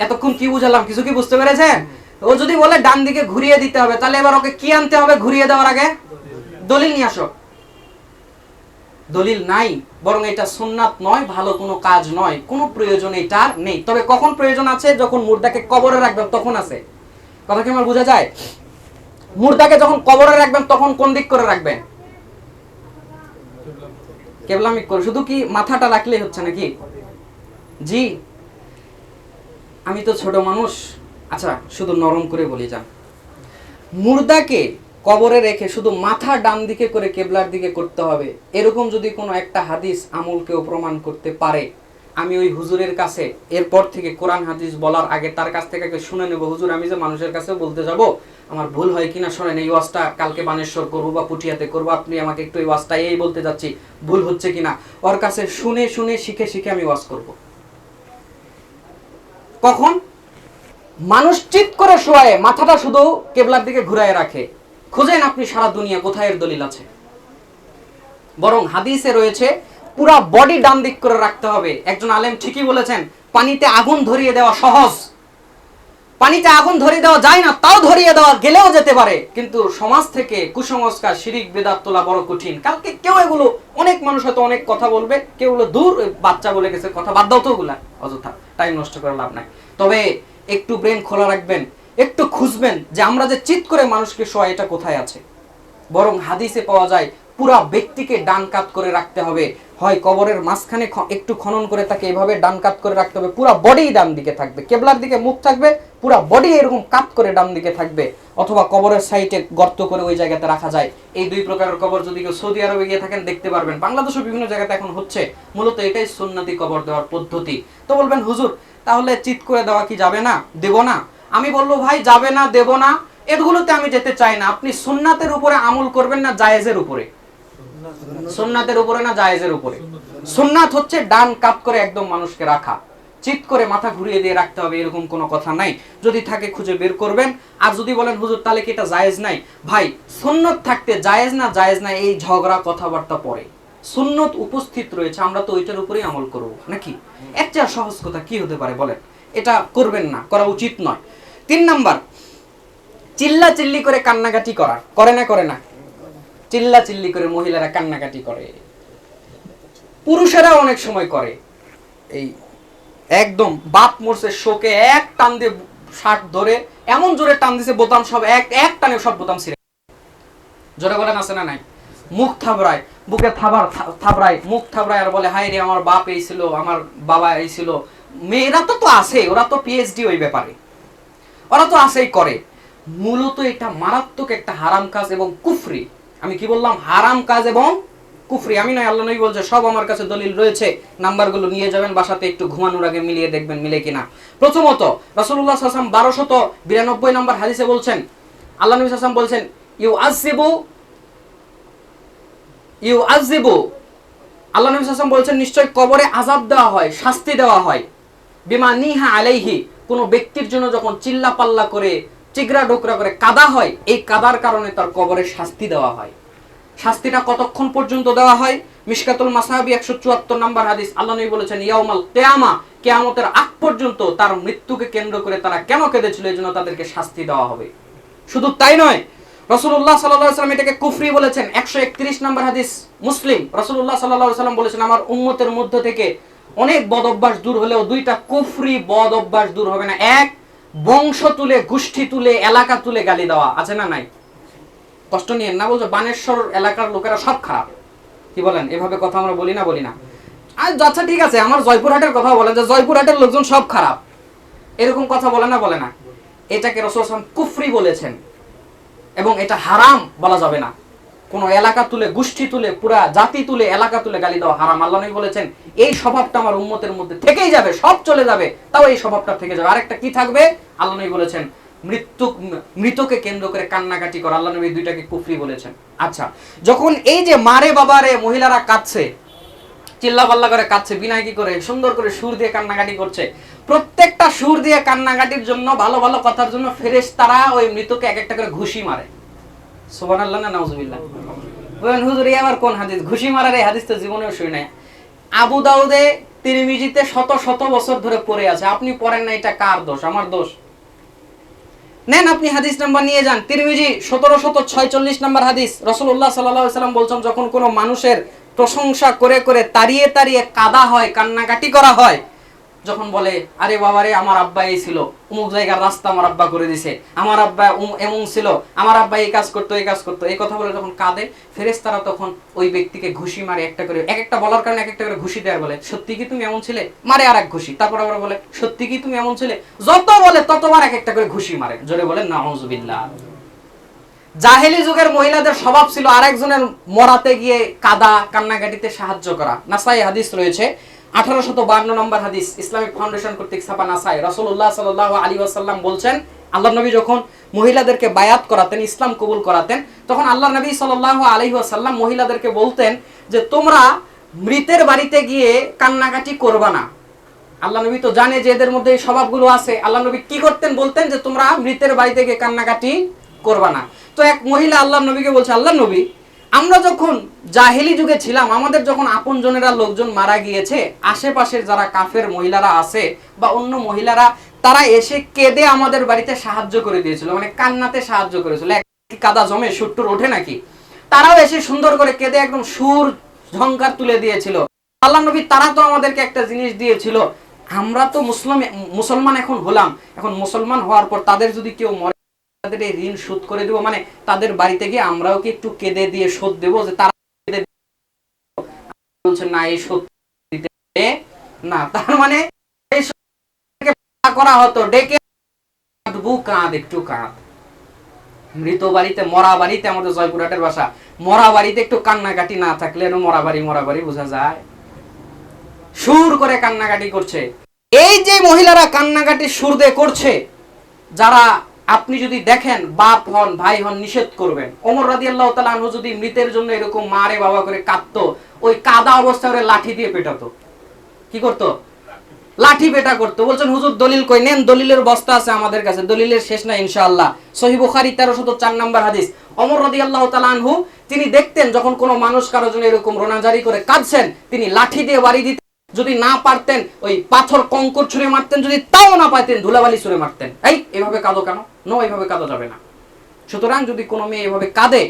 Speaker 1: এতক্ষণ কি বুঝালাম, কিছু কি বুঝতে পেরেছেন? ও যদি বলে ডান দিকে ঘুরিয়ে দিতে হবে, তাহলে এবার ওকে কি আনতে হবে ঘুরিয়ে দেওয়ার আগে? দলিল নিয়ে আসো। দলিল নাই, বরং এটা সুন্নাত নয়, ভালো কোনো কাজ নয়, কোনো প্রয়োজন এটা নেই। তবে কখন প্রয়োজন আছে? যখন মুর্দাকে কবরে রাখবেন তখন আছে। কথা কি আমার বোঝা যায়? মুর্দাকে যখন কবরে রাখবেন তখন কোন দিক করে রাখবেন? কেবলামিক করে। শুধু কি মাথাটা রাখলেই হচ্ছে নাকি? জি, আমি তো ছোট মানুষ, আচ্ছা শুধু নরম করে বলি যান। মুর্দাকে কবরে রেখে শুধু মাথা ডান দিকে করে কেবলার দিকে করতে হবে, এরকম যদি কোনো একটা হাদিস আমল কেউ প্রমাণ করতে পারে, আমি ওই হুজুরের কাছে এরপর থেকে কোরআন হাদিস বলার আগে তার কাছ থেকে শুনে নেব, হুজুর আমি যে মানুষের কাছে বলতে যাব, আমার ভুল হয় কিনা শোনেন, এই ওয়াজটা কালকে বানেশ্বর করবো বা পুঠিয়াতে করবো, আপনি আমাকে একটু এই ওয়াজটা এই বলতে যাচ্ছি, ভুল হচ্ছে কিনা, ওর কাছে শুনে শুনে শিখে শিখে আমি ওয়াজ করব। কখন? মানুষ চিৎ করে শোয়ায় মাথাটা শুধু কেবলার দিকে ঘুরায় রাখে, খুঁজেন আপনি সারা দুনিয়া কোথায় এর দলিল আছে? বরং হাদিসে রয়েছে পুরা বডি ডান দিক করে রাখতে হবে। একজন আলেম ঠিকই বলেছেন, পানিতে আগুন ধরিয়ে দেওয়া সহজ, পানিতে আগুন ধরিয়ে দেওয়া যায় না, তাও ধরিয়ে দেওয়া গেলেও যেতে পারে, কিন্তু সমাজ থেকে কুসংস্কার শিরিক বেদাত তোলা বড় কঠিন। কালকে কেউ এগুলো, অনেক মানুষ হয়তো অনেক কথা বলবে, কেউ বলে দূর বাচ্চা বলে গেছে, কথা বাদ দাও তো, ওগুলা অযথা টাইম নষ্ট করে লাভ নাই। তবে একটু ব্রেন খোলা রাখবেন, একটু খুঁজবেন যে আমরা যে চিৎ করে মানুষকে শোয়া, এটা কোথায় আছে। বরং হাদিসে পাওয়া যায় পুরা ব্যক্তিকে ডান কাত করে রাখতে হবে, হয় কবরের মাঝখানে একটু খনন করে তাকে এভাবে ডান কাত করে রাখতে হবে, পুরা বডি ডান দিকে থাকবে, কেবলার দিকে মুখ থাকবে, পুরা বডি এরকম কাত করে ডান দিকে থাকবে, অথবা কবরের সাইডে গর্ত করে ওই জায়গাতে রাখা যায়। এই 2 প্রকারের কবর যদি কেউ সৌদি আরবে গিয়ে থাকেন দেখতে পারবেন, বাংলাদেশের বিভিন্ন জায়গাতে এখন হচ্ছে, মূলত এটাই সুন্নতি কবর দেওয়ার পদ্ধতি। তো বলবেন হুজুর তাহলে চিৎ করে দেওয়া কি যাবে না, দেব না? আমি বলবো ভাই যাবে না, দেব না, এগুলোতে আমি যেতে চাই না। আপনি সুন্নাতের উপরে আমল করবেন না জায়েজের উপরে? সুন্নাতের উপরে না জায়েজের উপরে? সুন্নাত হচ্ছে ডান কাত করে একদম মানুষকে রাখা, চিৎ করে মাথা ঘুরিয়ে দিয়ে রাখতে হবে এরকম কোনো কথা নাই। যদি থাকে খুঁজে বের করবেন। আর যদি বলেন হুজুর তাহলে কি এটা জায়েজ নাই, ভাই সুন্নত থাকতে জায়েজ না জায়েজ না এই ঝগড়া কথাবার্তা পরে, সুন্নত উপস্থিত রয়েছে, আমরা তো ওইটার উপরেই আমল করব নাকি? এর চেয়ে সহজ কথা কি হতে পারে বলেন? এটা করবেন না, করা উচিত নয়। 3 নাম্বার, চিল্লা চিল্লি করে কান্নাকাটি করা, করে না? করে না? চিল্লা চিল্লি করে মহিলারা কান্নাকাটি করে, পুরুষেরা অনেক সময় করে। এই একদম বাপ মরছে শোকে এক টান দিয়ে শার্ট ধরে এমন জোরে টান দিছে, বোতাম সব এক টানে সব বোতাম ছিঁড়ে। জোরে বলেন আছে না নাই? মুখ থাবড়ায়, বুকে থাবড়ায়, মুখ থাবড়ায় আর বলে হায় রে আমার বাপ এই ছিল, আমার বাবা এই ছিল। মেয়েরা তো আছে, ওরা তো পিএইচডি ওই ব্যাপারে, ওরা তো আছেই করে। মূলত এটা মারাত্মক একটা হারাম কাজ এবং কুফরি। আমি কি বললাম? হারাম কাজ এবং কুফরি। আমি নয়, আল্লাহ নবী বলছে, সব আমার কাছে দলিল রয়েছে, নাম্বারগুলো নিয়ে যাবেন বাসাতে, একটু ঘুমানোর আগে মিলিয়ে দেখবেন মিলে কিনা। প্রথমত রাসূলুল্লাহ সাল্লাল্লাহু আলাইহি ওয়াসাল্লাম 1292 নম্বর হাদিসে বলছেন, আল্লাহ নবী সাল্লাল্লাহু আলাইহি ওয়াসাল্লাম বলছেন, ইউআযিবু, আল্লাহ নবী সাল্লাল্লাহু আলাইহি ওয়াসাল্লাম বলছেন নিশ্চয় কবরে আযাব দেওয়া হয়, শাস্তি দেওয়া হয়, বিমা নিহা আলাইহি, কোন ব্যক্তির জন্য যখন চিল্লা পাল্লা করে, চিগরা ডোকরা করে কাদা হয়, এই কাদার কারণে তার কবরে শাস্তি দেওয়া হয়। শাস্তিটা কতক্ষণ পর্যন্ত দেওয়া হয়? মিশকাতুল মাসাবি 174 নম্বর হাদিস, আল্লাহ নবী বলেছেন ইয়াউমাল কিয়ামা, কিয়ামতের আগ পর্যন্ত তার মৃত্যুকে কেন্দ্র করে তারা কেন কেঁদেছিল, এই জন্য তাদেরকে শাস্তি দেওয়া হবে। শুধু তাই নয়, রাসূলুল্লাহ সাল্লাল্লাহু আলাইহি ওয়াসাল্লাম এটাকে কুফরি বলেছেন। 131 নম্বর হাদিস মুসলিম, রাসূলুল্লাহ সাল্লাল্লাহু আলাইহি ওয়াসাল্লাম বলেছেন আমার উম্মতের মধ্য থেকে অনেক বদ অভ্যাস দূর হলেও দুইটা কুফরি বদ অভ্যাস দূর হবে না। এক, বংশ তুলে, গোষ্ঠী তুলে, এলাকা তুলে গালি দেওয়া, আছে না নাই? কষ্ট নিয়েন না, বলছো বানেশ্বর এলাকার লোকেরা সব খারাপ, কি বলেন? এভাবে কথা আমরা বলি না, বলি না। আচ্ছা ঠিক আছে, আমার জয়পুরহাটের কথা বলেন যে জয়পুরহাটের লোকজন সব খারাপ, এরকম কথা বলে না, বলে না? এটাকে রাসূল সাল্লাল্লাহু আলাইহি ওয়াসাল্লাম কুফরি বলেছেন এবং এটা হারাম বলা যাবে না। কোন এলাকা তুলে, গোষ্ঠী তুলে, পুরা জাতি তুলে, এলাকা তুলে গালি দেওয়া হারাম। আল্লাহ নবী বলেছেন এই স্বভাবটা আমার উম্মতের মধ্যে থেকেই যাবে, সব চলে যাবে, তাও এই স্বভাবটা থেকে যাবে। আরেকটা কি থাকবে? আল্লাহ নবী বলেছেন মৃতকে কেন্দ্র করে কান্নাকাটি করা। আল্লাহ নবী দুইটাকে কুফরি বলেছেন। আচ্ছা, যখন এই যে মারে বাবারে মহিলারা কাঁদছে, চিল্লা পাল্লা করে কাঁদছে, বিনয় কি করে সুন্দর করে সুর দিয়ে কান্নাকাটি করছে, প্রত্যেকটা সুর দিয়ে কান্নাকাটির জন্য, ভালো ভালো কথার জন্য ফেরেশতারা ওই মৃতকে এক একটা করে ঘুষি মারে। সুবহানাল্লাহ না নাউজুবিল্লাহ? বলেন হুজুর এই আবার কোন হাদিস? ঘুষি মারার এই হাদিস তো জীবনেও শুনি নাই। আবু দাউদে, তিরমিজিতে শত শত বছর ধরে পড়ে আছে, আপনি পড়েন না, এটা কার দোষ? আমার দোষ? নেন আপনি হাদিস নাম্বার নিয়ে যান, তিরমিজি 1746 নম্বর হাদিস। রাসূলুল্লাহ সাল্লাল্লাহু আলাইহি ওয়াসাল্লাম বলছেন যখন কোনো মানুষের প্রশংসা করে করে তাড়িয়ে তাড়িয়ে কাদা হয়, কান্নাকাটি করা হয়, যখন বলে আরে বাবা রে আমার আব্বা এই ছিল, অমুক জায়গার রাস্তা আমার আব্বা করে দিছে, আমার আব্বা এমন ছিল, আমার আব্বা এই কাজ করতো, এই কাজ করতো, এই কথা বলে যখন কাঁদে, ফেরেশতারা তখন ওই ব্যক্তিকে ঘুষি মারে, একটা করে, এক একটা বলার কারণে এক একটা করে ঘুষি দেয়, বলে সত্যি কি তুমি এমন ছিলে? মারে আর এক ঘুষি, তারপর আবার বলে সত্যি কি তুমি এমন ছিলে? যত বলে ততবার এক একটা করে ঘুষি মারে। জোরে বলেন নাউজুবিল্লাহ। জাহেলি যুগের মহিলাদের স্বভাব ছিল আরেকজনের মরাতে গিয়ে কাদা কান্নাকাটিতে সাহায্য করা। নাসাই হাদিস রয়েছে 1852 নম্বর হাদিস, ইসলামিক ফাউন্ডেশন কর্তৃক ছাপা নাসাই। রাসূলুল্লাহ সাল্লাল্লাহু আলাইহি ওয়াসাল্লাম বলছেন, আল্লাহর নবী যখন মহিলাদেরকে বায়াত করাতেন, ইসলাম কবুল করাতেন, তখন আল্লাহর নবী সাল্লাল্লাহু আলাইহি ওয়াসাল্লাম মহিলাদেরকে বলতেন যে তোমরা মৃতের বাড়িতে গিয়ে কান্নাকাটি করবা না। আল্লাহ নবী তো জানে যে এদের মধ্যে এই স্বভাবগুলো আছে। আল্লাহ নবী কি করতেন? বলতেন যে তোমরা মৃতের বাড়িতে গিয়ে কান্নাকাটি করবা না। তো এক মহিলা আল্লাহর নবীকে বলছে, আল্লাহর নবী আমরা যখন জাহেলি যুগে ছিলাম, আমাদের যখন আপনজনেরা লোকজন মারা গিয়েছে, আশেপাশের যারা কাফের মহিলারা আছে বা অন্য মহিলারা, তারা এসে কেঁদে আমাদের বাড়িতে সাহায্য করে দিয়েছিল, মানে কান্নাতে সাহায্য করেছিল। কাদা জমে সুরটুর ওঠে নাকি? তারাও এসে সুন্দর করে কেঁদে একদম সুর ঝংকার তুলে দিয়েছিল। আল্লাহ নবী তারা তো আমাদেরকে একটা জিনিস দিয়েছিল, আমরা তো মুসলমান এখন হলাম, এখন মুসলমান হওয়ার পর তাদের যদি কেউ মরে, তাদের এই ঋণ শোধ করে দেবো, মানে তাদের বাড়িতে গিয়ে আমরাও কি একটু কেঁদে দিয়ে শোধ দেবো? যে তারা বলছে না, এই শোধ দিতে না, তার মানে এই করা হতো ডেকে কাঁদ, একটু কাঁদ। মৃত বাড়িতে, মরা বাড়িতে, আমাদের জয়পুরহাটের ভাষা, মরা বাড়িতে একটু কান্নাকাটি না থাকলে মরা বাড়ি বোঝা যায়? সুর করে কান্নাকাটি করছে। এই যে মহিলারা কান্নাকাটি সুর দিয়ে করছে, যারা আপনি যদি দেখেন বাপ হন ভাই হন, নিষেধ করবেন। ওমর রাদিয়াল্লাহু তাআলা আনহু যদি মৃতের জন্য এরকম মারে বাবা করে কাঁদতো, ওই কাদা অবস্থায় ওরে লাঠি দিয়ে পেটাতো। কি করতো? লাঠি পেটা করতো। বলছেন হুজুর দলিল কই? নেন, দলিলের বস্তা আছে আমাদের কাছে, দলিলের শেষ নাই ইনশাআল্লাহ। সহিহ বুখারী 1304 নম্বর হাদিস। ওমর রাদিয়াল্লাহু তাআলা আনহু তিনি দেখতেন যখন কোনো মানুষ কারোর জন্য এরকম রোনাজারি করে কাঁদছেন, তিনি লাঠি দিয়ে বাড়ি দিতেন। যদি না পারতেন ওই পাথর কঙ্কর ছুঁড়ে মারতেন, যদি তাও না পাইতেন ধুলাবালি ছুঁড়ে মারতেন। এই এভাবে কাঁদো কেন? নো, এইভাবে কাঁদা যাবে না। সুতরাং যদি কোনো মেয়ে এভাবে কাঁদে,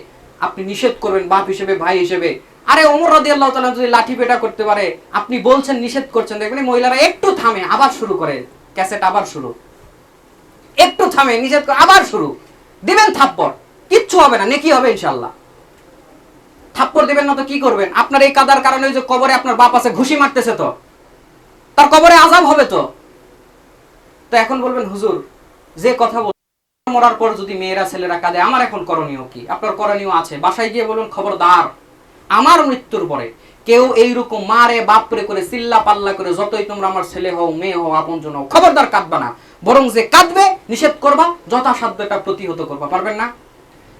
Speaker 1: আপনি নিষেধ করবেন বাপ হিসেবে, ভাই হিসেবে। আরে ওমর রাদিয়াল্লাহু তাআলা যদি লাঠি পেটা করতে পারে, আপনি বলছেন নিষেধ করছেন, দেখবেন মহিলারা একটু থামে, আবার শুরু করে, ক্যাসেট আবার শুরু, একটু থামে, নিষেধ করে, আবার শুরু, দিবেন থাপ্পড়, কিচ্ছু হবে না, নেকি হবে ইনশাআল্লাহ। থাপ্পড় কবর দিবেন না তো কি করবেন? আপনার এই কাদার কারণে ওই যে কবরে আপনার বাপ আছে ঘুষি মারতেছে, তো তার কবরে আযাব হবে তো। তো এখন বলবেন হুজুর যে কথা মরার পর যদি মেয়েরা ছেলেরা কাঁদে, আমার এখন করণীয় কি? আপনার করণীয় আছে, বাসায় গিয়ে বলুন খবরদার আমার মৃত্যুর পরে কেউ এইরকম মারে বাপরে করে চিল্লা পাল্লা করে, যতই তোমরা আমার ছেলে হও মেয়ে হও আপনজন হও, খবরদার কাঁদবা না, বরং যে কাঁদবে নিষেধ করবা, যথাসাধ্য এটা প্রতিহত করবা। পারবেন না?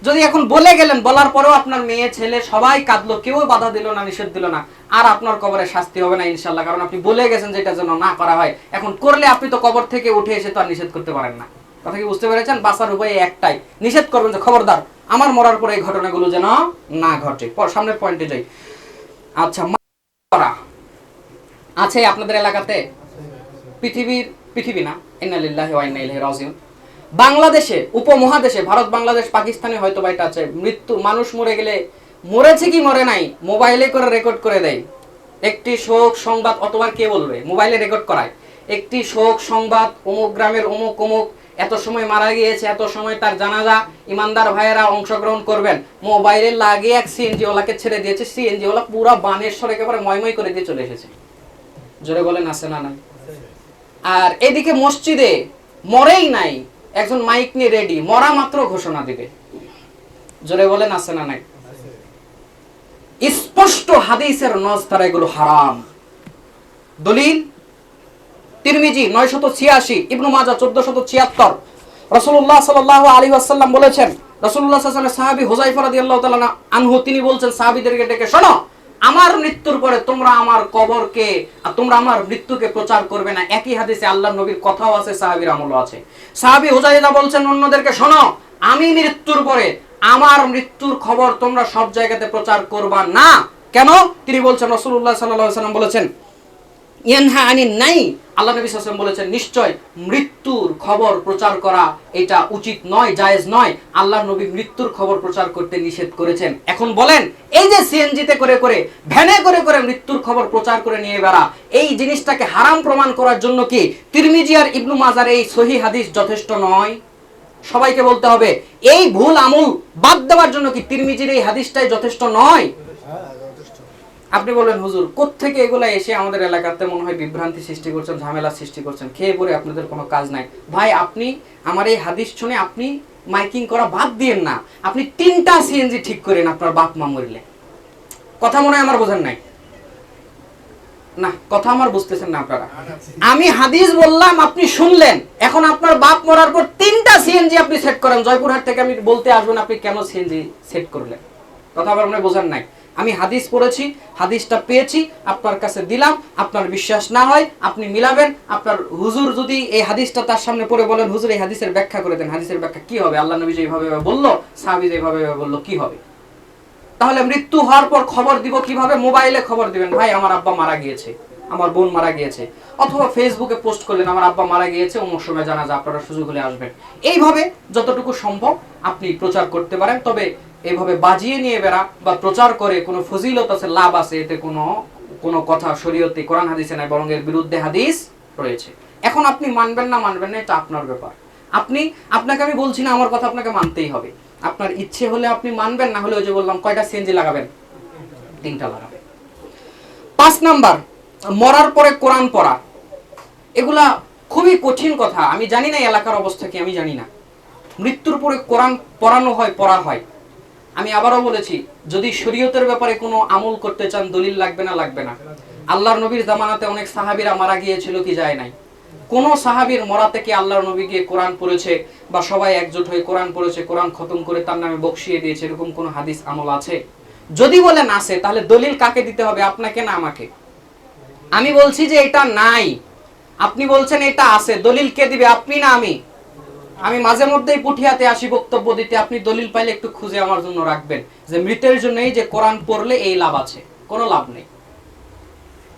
Speaker 1: যদি এখন বলে গেলেন, বলার পরেও আপনার মেয়ে ছেলে সবাই কাঁদলো, কেউ বাধা দিল না, নিষেধ দিল না, আর আপনার কবরে শাস্তি হবে না ইনশাল্লাহ, কারণ আপনি বলে গেছেন যে এটা যেন না করা হয়। এখন করলে আপনি তো কবর থেকে উঠে এসে তো আর নিষেধ করতে পারেন না। কথা কি বুঝতে পেরেছেন? বাঁচার উপায় একটাই, নিষেধ করবেন যে খবরদার আমার মরার পরে এই ঘটনাগুলো যেন না ঘটে। সামনের পয়েন্টে যাই। আচ্ছা, আছে আপনাদের এলাকাতে? পৃথিবী না, ইন্না লিল্লাহি ওয়া ইন্না ইলাইহি রাজিউন। বাংলাদেশে, উপমহাদেশে, ভারত বাংলাদেশ পাকিস্তানে হয়তো বা এটা আছে, মৃত্যু মানুষ মরে গেলে, মরেছে কি মরে নাই মোবাইলে করে রেকর্ড করে দেয়। একটি শোক সংবাদ, অথবা কে বলবে, মোবাইলে রেকর্ড করায় একটি শোক সংবাদ, অমুক গ্রামের অমুক অমুক এত সময় মারা গিয়েছে, এত সময় তার জানাজা, ইমানদার ভাইয়েরা অংশগ্রহণ করবেন। মোবাইলে লাগিয়ে এক সিএনজি ওয়ালাকে ছেড়ে দিয়েছে, সিএনজি ওয়ালা পুরা বানেশ্বর একেবারে ময়ময় করে দিয়ে চলে এসেছে। জোরে বলেন আছে না নাই? আর এদিকে মসজিদে মরেই নাই, একজন মাইক নিয়ে রেডি, মরা মাত্র ঘোষণা দিবে। জোরে বলেন আছে না নাই? স্পষ্ট হাদিসের নজ তারা এগুলো হারাম। দলিল তিরমিজি 986, ইবনু মাজাহ 1476। রাসূলুল্লাহ সাল্লাল্লাহু আলাইহি ওয়াসাল্লাম বলেছেন, রাসূলুল্লাহ সাল্লাল্লাহু আলাইহি ওয়াসাল্লাম সাহাবী হুযায়ফা রাদিয়াল্লাহু তাআলা আনহু তিনি বলছেন সাহাবীদেরকে ডেকে, শোনো, আমার মৃত্যুর পরে তোমরা আমার কবরকে আর তোমরা আমার মৃত্যুকে প্রচার করবে না। একই হাদিসে আল্লাহর নবীর কথাও আছে, সাহাবীর আমলও আছে। সাহাবী হুযায়ফা বলছেন অন্যদেরকে, শোনো, আমি মৃত্যুর পরে আমার মৃত্যুর খবর তোমরা সব জায়গাতে প্রচার করবা না। কেন? তিনি বলছেন, রাসূলুল্লাহ সাল্লাল্লাহু আলাইহি ওয়াসাল্লাম বলেছেন, ইয়ানহা আনিন নাই, আল্লাহ নবী সাল্লাল্লাহু আলাইহি ওয়াসাল্লাম বলেছেন, নিশ্চয় মৃত্যুর খবর প্রচার করা এটা উচিত নয়, জায়েজ নয়। আল্লাহর নবী মৃত্যুর খবর প্রচার করতে নিষেধ করেছেন। এখন বলেন, এই যে সিএনজিতে করে করে, ভ্যানে করে করে মৃত্যুর খবর প্রচার করে নিয়ে বেড়া, এই জিনিসটাকে হারাম প্রমাণ করার জন্য কি তিরমিজি আর ইবনু মাজার এই সহিহ হাদিস যথেষ্ট নয়? সবাইকে বলতে হবে, এই ভুল আমল বাদ দেওয়ার জন্য কি তিরমিজির এই হাদিসটাই যথেষ্ট নয়? আপনি বলেন হুজুর কোত্থেকে এগুলা এসে আমাদের এলাকাতে মনে হয় বিভ্রান্তি সৃষ্টি করছেন, ঝামেলা সৃষ্টি করছেন, খেয়ে পরে আপনাদের কোনো কাজ নাই। ভাই, আপনি আমার এই হাদিস শুনে আপনি মাইকিং করা বাদ দিয়েন না, আপনি 3টা সিএনজি ঠিক করেন আপনার বাপ মা মরলে। কথা মনে হয় আমার বোঝেন নাই না? কথা আমার বুঝতেছেন না আপনারা? আমি হাদিস বললাম, আপনি শুনলেন, এখন আপনার বাপ মরার পর 3টা সিএনজি আপনি সেট করেন। জয়পুরহাট থেকে আমি বলতে আসবেন আপনি কেন সিএনজি সেট করলেন। কথা আমার মনে বোঝেন নাই? আমি হাদিস পড়েছি, হাদিসটা পেয়েছি, আপনার কাছে দিলাম, আপনার বিশ্বাস না হয় আপনি মিলাবেন। আপনার হুজুর যদি এই হাদিসটা তার সামনে পড়ে বলেন, হুজুর এই হাদিসের ব্যাখ্যা করে দেন, হাদিসের ব্যাখ্যা কি হবে? আল্লাহ নবী যেভাবে বললো, সাহাবী যেভাবে বললো, কি হবে? তাহলে মৃত্যু হওয়ার পর খবর দিব কিভাবে? মোবাইলে খবর দিবেন, ভাই আমার আব্বা মারা গিয়েছে, আমার বোন মারা গিয়েছে, অথবা ফেসবুকে পোস্ট করলেন আমার আব্বা মারা গিয়েছে, অমুক সময় জানাজা, আপনারা সুযোগ হলে আসবেন। এইভাবে যতটুকু সম্ভব আপনি প্রচার করতে পারেন। তবে এইভাবে বাজিয়ে নিয়ে বেড়া বা প্রচার করে কোনো ফজিলত আছে, লাভ আছে, এতে কোনো কথা শরীয়তে কোরআন হাদিসে নাই, বরং এর বিরুদ্ধে হাদিস রয়েছে। এখন আপনি মানবেন না মানবেন না এটা আপনার ব্যাপার। আপনাকে আমি বলছি না আমার কথা আপনাকে মানতেই হবে। আপনার ইচ্ছে হলে আপনি মানবেন, না হলে ওই যে বললাম কয়টা সিএনজি লাগাবেন? 3টা লাগাবেন। 5 নাম্বার, মরার পরে কোরআন পড়া। এগুলা খুবই কঠিন কথা। আমি জানি না এলাকার অবস্থা কি, আমি জানি না। মৃত্যুর পরে কোরআন পড়ানো হয়, পড়া হয়। আমি আবারও বলেছি, যদি শরীয়তের ব্যাপারে কোনো আমল করতে চান, দলিল লাগবে না, লাগবে না। আল্লাহর নবীর জামানাতে অনেক সাহাবীরা মারা গিয়েছিল কি যায় নাই? কোন সাহাবীর মরা থেকে আল্লাহর নবী গিয়ে কোরআন পড়েছে বা সবাই একজোট হয়ে কোরআন পড়েছে, কোরআন খতম করে তার নামে বকশিয়ে দিয়েছে, এরকম কোন হাদিস আমল আছে? যদি বলেন আছে, তাহলে দলিল কাকে দিতে হবে, আপনাকে না আমাকে? আমি বলছি যে এটা নাই, আপনি বলছেন এটা আছে, দলিল কে দিবে, আপনি না আমি? আমি মাঝে মধ্যেই পুঠিয়াতে আসি বক্তব্য দিতে, আপনি দলিল পাইলে একটু খুঁজে আমার জন্য রাখবেন যে মৃতের জন্য এই যে কোরআন পড়লে এই লাভ আছে। কোনো লাভ নেই।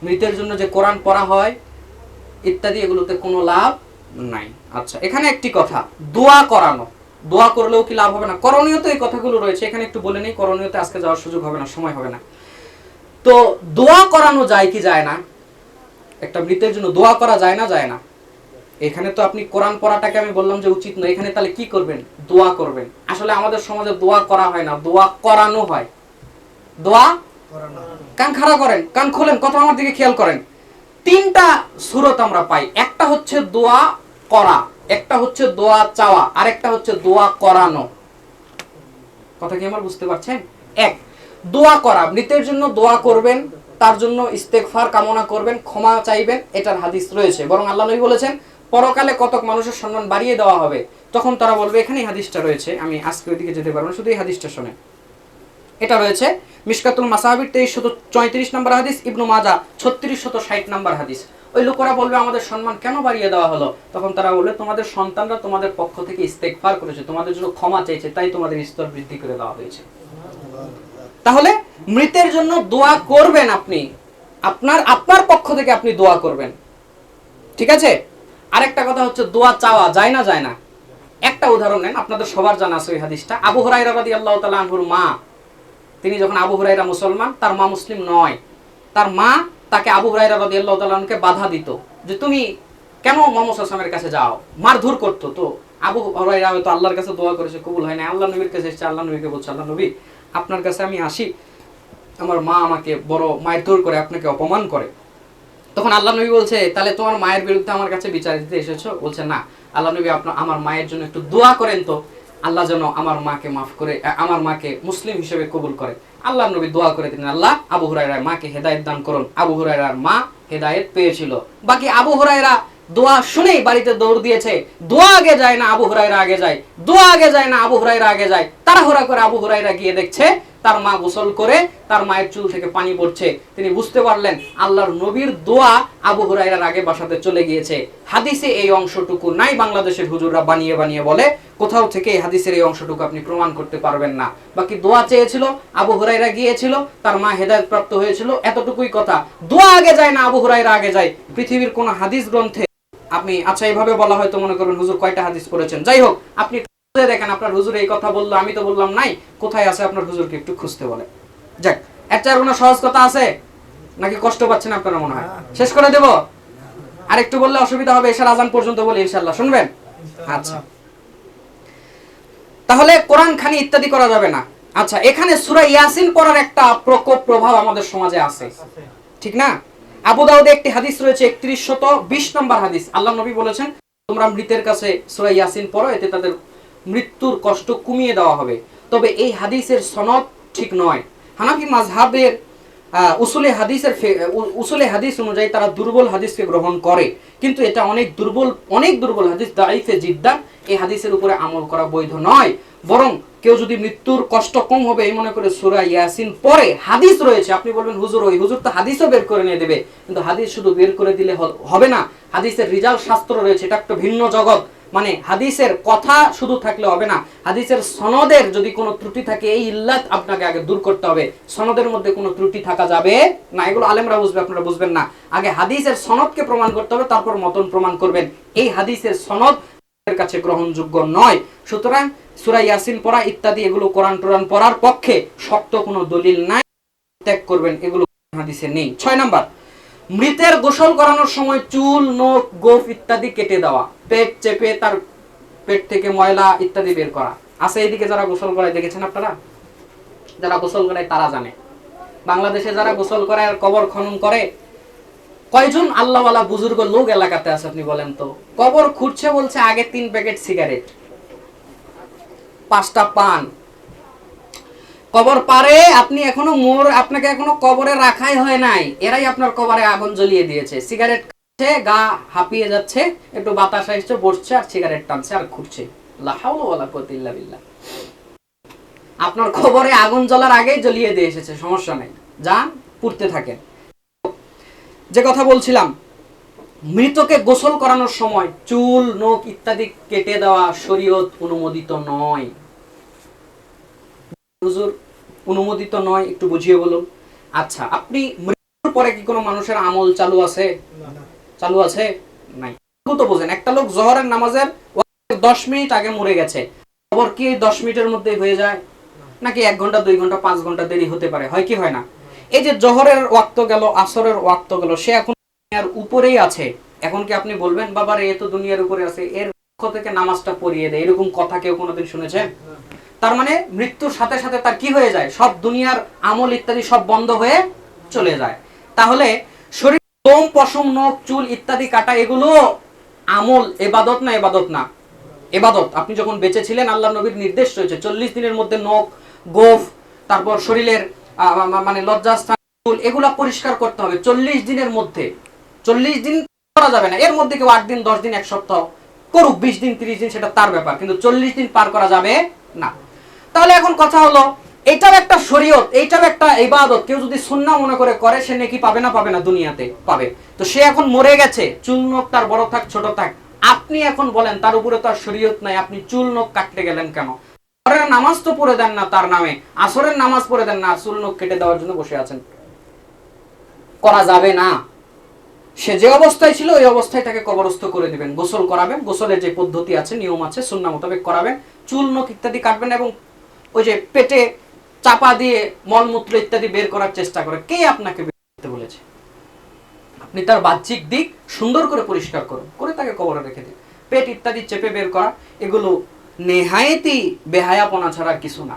Speaker 1: মৃতের জন্য যে কোরআন পড়া হয় ইত্যাদি, এগুলোতে কোনো লাভ নাই। আচ্ছা, এখানে একটি কথা, দোয়া করানো, দোয়া করলেও কি লাভ হবে না? করণীয় তো এই কথাগুলো রয়েছে, এখানে একটু বলে নেই। করণীয়তে আজকে যাওয়ার সুযোগ হবে না, সময় হবে না। তো দোয়া করানো যায় কি যায় না? একটা মৃতের জন্য দোয়া করা যায় না, যায় না? এখানে তো আপনি কোরআন পড়াটাকে আমি বললাম যে উচিত নয়, এখানে তাহলে কি করবেন? দোয়া করবেন। আসলে আমাদের সমাজে দোয়া করা হয় না, দোয়া করানো হয়। দোয়া কান খাড়া করেন, কান খোলেন, কথা আমার দিকে খেয়াল করেন। তিনটা সূরত আমরা পাই, একটা হচ্ছে দোয়া করা, একটা হচ্ছে দোয়া চাওয়া, আর একটা হচ্ছে দোয়া করানো। কথা কি আমার বুঝতে পারছেন? এক, দোয়া করা, মৃতের জন্য দোয়া করবেন, তার জন্য ইস্তেগফার কামনা করবেন, ক্ষমা চাইবেন, এটার হাদিস রয়েছে। বরং আল্লাহ নবী বলেছেন পরকালে কতক মানুষের সম্মান বাড়িয়ে দেওয়া হবে, তখন তারা বলবে, এখানেই হাদিসটা রয়েছে, আমি আজকে ওইদিকে যেতে পারবো না, শুধু এই হাদিসটা শুনে। এটা রয়েছে মিশকাতুল মাসাবির 2334 নম্বর হাদিস, ইবনু মাজাহ 3660 নম্বর হাদিস। ওই লোকেরা বলবে আমাদের সম্মান কেন বাড়িয়ে দেওয়া হলো? তখন তারা বলবে তোমাদের সন্তানরা তোমাদের পক্ষ থেকে ইস্তেগফার করেছে, তোমাদের জন্য ক্ষমা চাইছে, তাই তোমাদের স্তর বৃদ্ধি করে দেওয়া হয়েছে। তাহলে মৃতের জন্য দোয়া করবেন আপনি, আপনার পক্ষ থেকে আপনি দোয়া করবেন, ঠিক আছে? আরেকটা কথা হচ্ছে দোয়া চাওয়া যায় না, যায় না। একটা উদাহরণ নেন, আপনাদের সবার জানা আছে ওই হাদিসটা। আবু হুরায়রা রাদিয়াল্লাহু তাআলা আনহুর মা, তিনি যখন, আবু হুরায়রা মুসলমান, তার মা মুসলিম নয়, তার মা তাকে, আবু হুরায়রা রাদিয়াল্লাহু তাআলা আনহুকে বাধা দিত যে তুমি কেন মুহাম্মদ সাল্লাল্লাহু আলাইহি ওয়াসাল্লামের কাছে যাও, মারধর করতো। তো আবু হুরায়রা হয়তো আল্লাহর কাছে দোয়া করেছে, কবুল হয় না, আল্লাহ নবীর কাছে এসেছে, আল্লাহ নবীকে বলছে, আল্লাহ নবী আপনার কাছে আমি আসি, আমার মা আমাকে বড় মারধর করে, আপনাকে অপমান করে। তখন আল্লাহ নবী বলছে, তাহলে তোমার মায়ের বিরুদ্ধে আমার কাছে বিচার দিতে এসেছো? বলছে না। আল্লাহ নবী আমার মায়ের জন্য একটু দোয়া করেন তো, আল্লাহ যেন আমার মাকে মাফ করে, আমার মাকে মুসলিম হিসেবে কবুল করে। আল্লাহ নবী দোয়া করে দিলেন, আল্লাহ আবু হুরায়রার মাকে হেদায়েত দান করুন। আবু হুরায়রার মা হেদায়েত পেয়েছিল। বাকি আবু হুরায়রা দোয়া শুনেই বাড়িতে দৌড় দিয়েছে। দোয়া আগে যায় না, আবু হুরায়রা আগে যায়, দোয়া আগে যায় না, আবু হুরায়রা আগে যায়। তাড়াহুড়া করে আবু হুরায়রা গিয়ে দেখছে তার মা গোসল করে, তার মায়ের চুল থেকে পানি পড়ছে। তিনি বুঝতে পারলেন আল্লাহর নবীর দোয়া আবু হুরায়রার আগে বাসাতে চলে গিয়েছে। হাদিসে এই অংশটুকু নাই, বাংলাদেশের হুজুররা বানিয়ে বানিয়ে বলে, কোথাও থেকে এই হাদিসের এই অংশটুকু আপনি প্রমাণ করতে পারবেন না। বাকি দোয়া চেয়েছিল, আবু হুরায়রা গিয়েছিল, তার মা হেদায়েত প্রাপ্ত হয়েছিল, এতটুকুই কথা। দোয়া আগে যায় না, আবু হুরায়রা আগে যায়। পৃথিবীর কোন হাদিস গ্রন্থে আপনি, আচ্ছা এইভাবে বলা হয়তো মনে করবেন হুজুর কয়টা হাদিস পড়েছেন, যাই হোক, আপনি দেখেন আপনার হুজুর এই কথা বললো, আমি তো বললাম নাই, কোথায় আছে আপনার হুজুরকে একটু খুঁজতে বলে। যাক, একটা কোনো সহজ কথা আছে নাকি কষ্ট পাচ্ছেন আপনারা মনে হয়? শেষ করে দেব, আর একটু বললে অসুবিধা হবে, এশার আজান পর্যন্ত বলি, ইনশাআল্লাহ শুনবেন? আচ্ছা, তাহলে কোরআন খানি ইত্যাদি করা যাবে না। আচ্ছা, এখানে সূরা ইয়াসিন পড়ার একটা প্রকোপ প্রভাব আমাদের সমাজে আছে, ঠিক না? আবু দাউদে একটি হাদিস রয়েছে, 3120 নম্বর হাদিস। আল্লাহ নবী বলেছেন তোমরা মৃতের কাছে সূরা ইয়াসিন পড়ো, এতে তাদের মৃত্যুর কষ্ট কমিয়ে দেওয়া হবে। তবে এই হাদিসের সনদ ঠিক নয়। হানাফি মাযহাবের উসুলে হাদিস অনুযায়ী তারা দুর্বল হাদিসকে গ্রহণ করে, কিন্তু এটা অনেক দুর্বল হাদিস, দাঈফে জিদ্দান। এই হাদিসের উপরে আমল করা বৈধ নয়। বরং কেউ যদি মৃত্যুর কষ্ট কম হবে এই মনে করে সূরা ইয়াসিন পড়ে, হাদিস রয়েছে, আপনি বলবেন হুজুর ওই হুজুর তো হাদিসও বের করে নিয়ে দেবে, কিন্তু হাদিস শুধু বের করে দিলে হবে না, হাদিসের রিজাল শাস্ত্র রয়েছে, এটা একটা ভিন্ন জগৎ। মানে হাদিসের কথা শুধু থাকলে হবে না, হাদিসের সনদের যদি কোনো ত্রুটি থাকে, এই ইল্লাত আপনাকে আগে দূর করতে হবে। সনদের মধ্যে কোনো ত্রুটি থাকা যাবে না, এগুলো আলেমরা বুঝবে, আপনারা বুঝবেন না। আগে হাদিসের সনদকে প্রমাণ করতে হবে, তারপর মতন প্রমাণ করবেন। এই হাদিসের সনদ এর কাছে গ্রহণযোগ্য নয়। সুতরাং সূরা ইয়াসিন পড়া ইত্যাদি এগুলো কোরআন টোরান পড়ার পক্ষে শক্ত কোনো দলিল নাই, ত্যাগ করবেন, এগুলো হাদিসে নেই। 6 নাম্বার, মৃতের গোসল করানোর সময় চুল, নখ, গোফ ইত্যাদি কেটে দেওয়া, পেট চেপে তার পেট থেকে ময়লা ইত্যাদি বের করা আছে। এইদিকে যারা গোসল করায় দেখেছেন আপনারা, যারা গোসল করায় তারা জানে। বাংলাদেশে যারা গোসল করায় আর কবর খনন করে, কয়জন আল্লাহওয়ালা বুজুর্গ লোক এলাকাতে আছে আপনি বলেন তো? কবর খুঁড়ছে বলছে আগে 3 প্যাকেট সিগারেট, 5টা পান, কবর পারে আপনি এখনো আপনাকে এখনো কবরে রাখাই হয় নাই, এরাই আপনার কবরে আগুন জ্বলিয়ে দিয়েছে। সিগারেট খাচ্ছে, গা হাঁপিয়ে যাচ্ছে, একটু বাতাস আসছে, বসছে আর সিগারেট টানছে আর ঘুরছে। লা হাওলা ওয়ালা কুওয়াতা ইল্লা বিল্লাহ। আপনার কবরে আগুন জ্বলার আগেই জ্বলিয়ে দিয়ে এসেছে, সমস্যা নেই, যান পুড়তে থাকেন। যে কথা বলছিলাম, মৃতকে গোসল করানোর সময় চুল, নখ ইত্যাদি কেটে দেওয়া শরীয়ত অনুমোদিত নয়। হুজুর অনুমোদিত নয়, একটু বুঝিয়ে বলুন। আচ্ছা, আপনি মৃত্যুর পরে কি কোনো মানুষের আমল চালু আছে? চালু আছে? নাই। তো বোঝেন, একটা লোক জোহরের নামাজের 10 মিনিট আগে মরে গেছে, খবর কি 10 মিনিটের মধ্যে হয়ে যায় নাকি 1 ঘন্টা, 2 ঘন্টা, 5 ঘন্টা দেরি হতে পারে? হয় কি হয় না? এই যে জোহরের ওয়াক্ত গেল, আসরের ওয়াক্ত গেল, সে এখন দুনিয়ার উপরেই আছে, এখন কি আপনি বলবেন বাবা রে এ তো দুনিয়ার উপরে আছে, এর থেকে নামাজটা পড়িয়ে দেয়, এরকম কথা কেউ কোনোদিন শুনেছেন? তার মানে মৃত্যুর সাথে সাথে তার কি হয়ে যায়, সব দুনিয়ার আমল ইত্যাদি সব বন্ধ হয়ে চলে যায়। তাহলে শরীর লোম পশম নখ চুল ইত্যাদি কাটা এগুলো আমল, এবাদত না এবাদত না? এবাদত। আপনি যখন বেঁচে ছিলেন আল্লাহ নবীর নির্দেশ রয়েছে 40 দিনের মধ্যে নখ গোফ তারপর শরীরের মানে লজ্জাস্থান চুল এগুলা পরিষ্কার করতে হবে 40 দিনের মধ্যে। 40 দিন করা যাবে না, এর মধ্যে কেউ 8 দিন 10 দিন এক সপ্তাহ করুক, 20 দিন 30 দিন সেটা তার ব্যাপার, কিন্তু 40 দিন পার করা যাবে না। তাহলে এখন কথা হলো এইটার একটা শরীয়ত, এইটার একটা ইবাদত কেউ যদি সুন্নাহ মনে করে সে নেকি পাবে না পাবে না? দুনিয়াতে পাবে। তো সে এখন মরে গেছে, চুল নখ তার বড় থাক ছোট থাক, আপনি এখন বলেন তার উপরে তো আর শরীয়ত নাই, আপনি চুল নখ কাটতে গেলেন কেন? আসরের নামাজ তো পড়ে দেন না তার নামে, আসরের নামাজ পড়ে দেন না, আর চুল নখ কেটে দেওয়ার জন্য বসে আছেন। করা যাবে না। সে যে অবস্থায় ছিল ওই অবস্থায় তাকে কবরস্থ করে দিবেন, গোসল করাবেন, গোসলের যে পদ্ধতি আছে নিয়ম আছে সুন্নাহ মোতাবেক করাবেন, চুল নখ ইত্যাদি কাটবেন, এবং ওই যে পেটে চাপা দিয়ে মলমূত্র ইত্যাদি বের করার চেষ্টা করে, কে আপনাকে বের করতে বলেছে? আপনি তার বাহ্যিক দিক সুন্দর করে পরিষ্কার করুন, করে তাকে কবরে রেখে দিন। পেট ইত্যাদি চেপে বের করা এগুলো নেহায়েতই বেহায়াপনা ছাড়া কিছু না।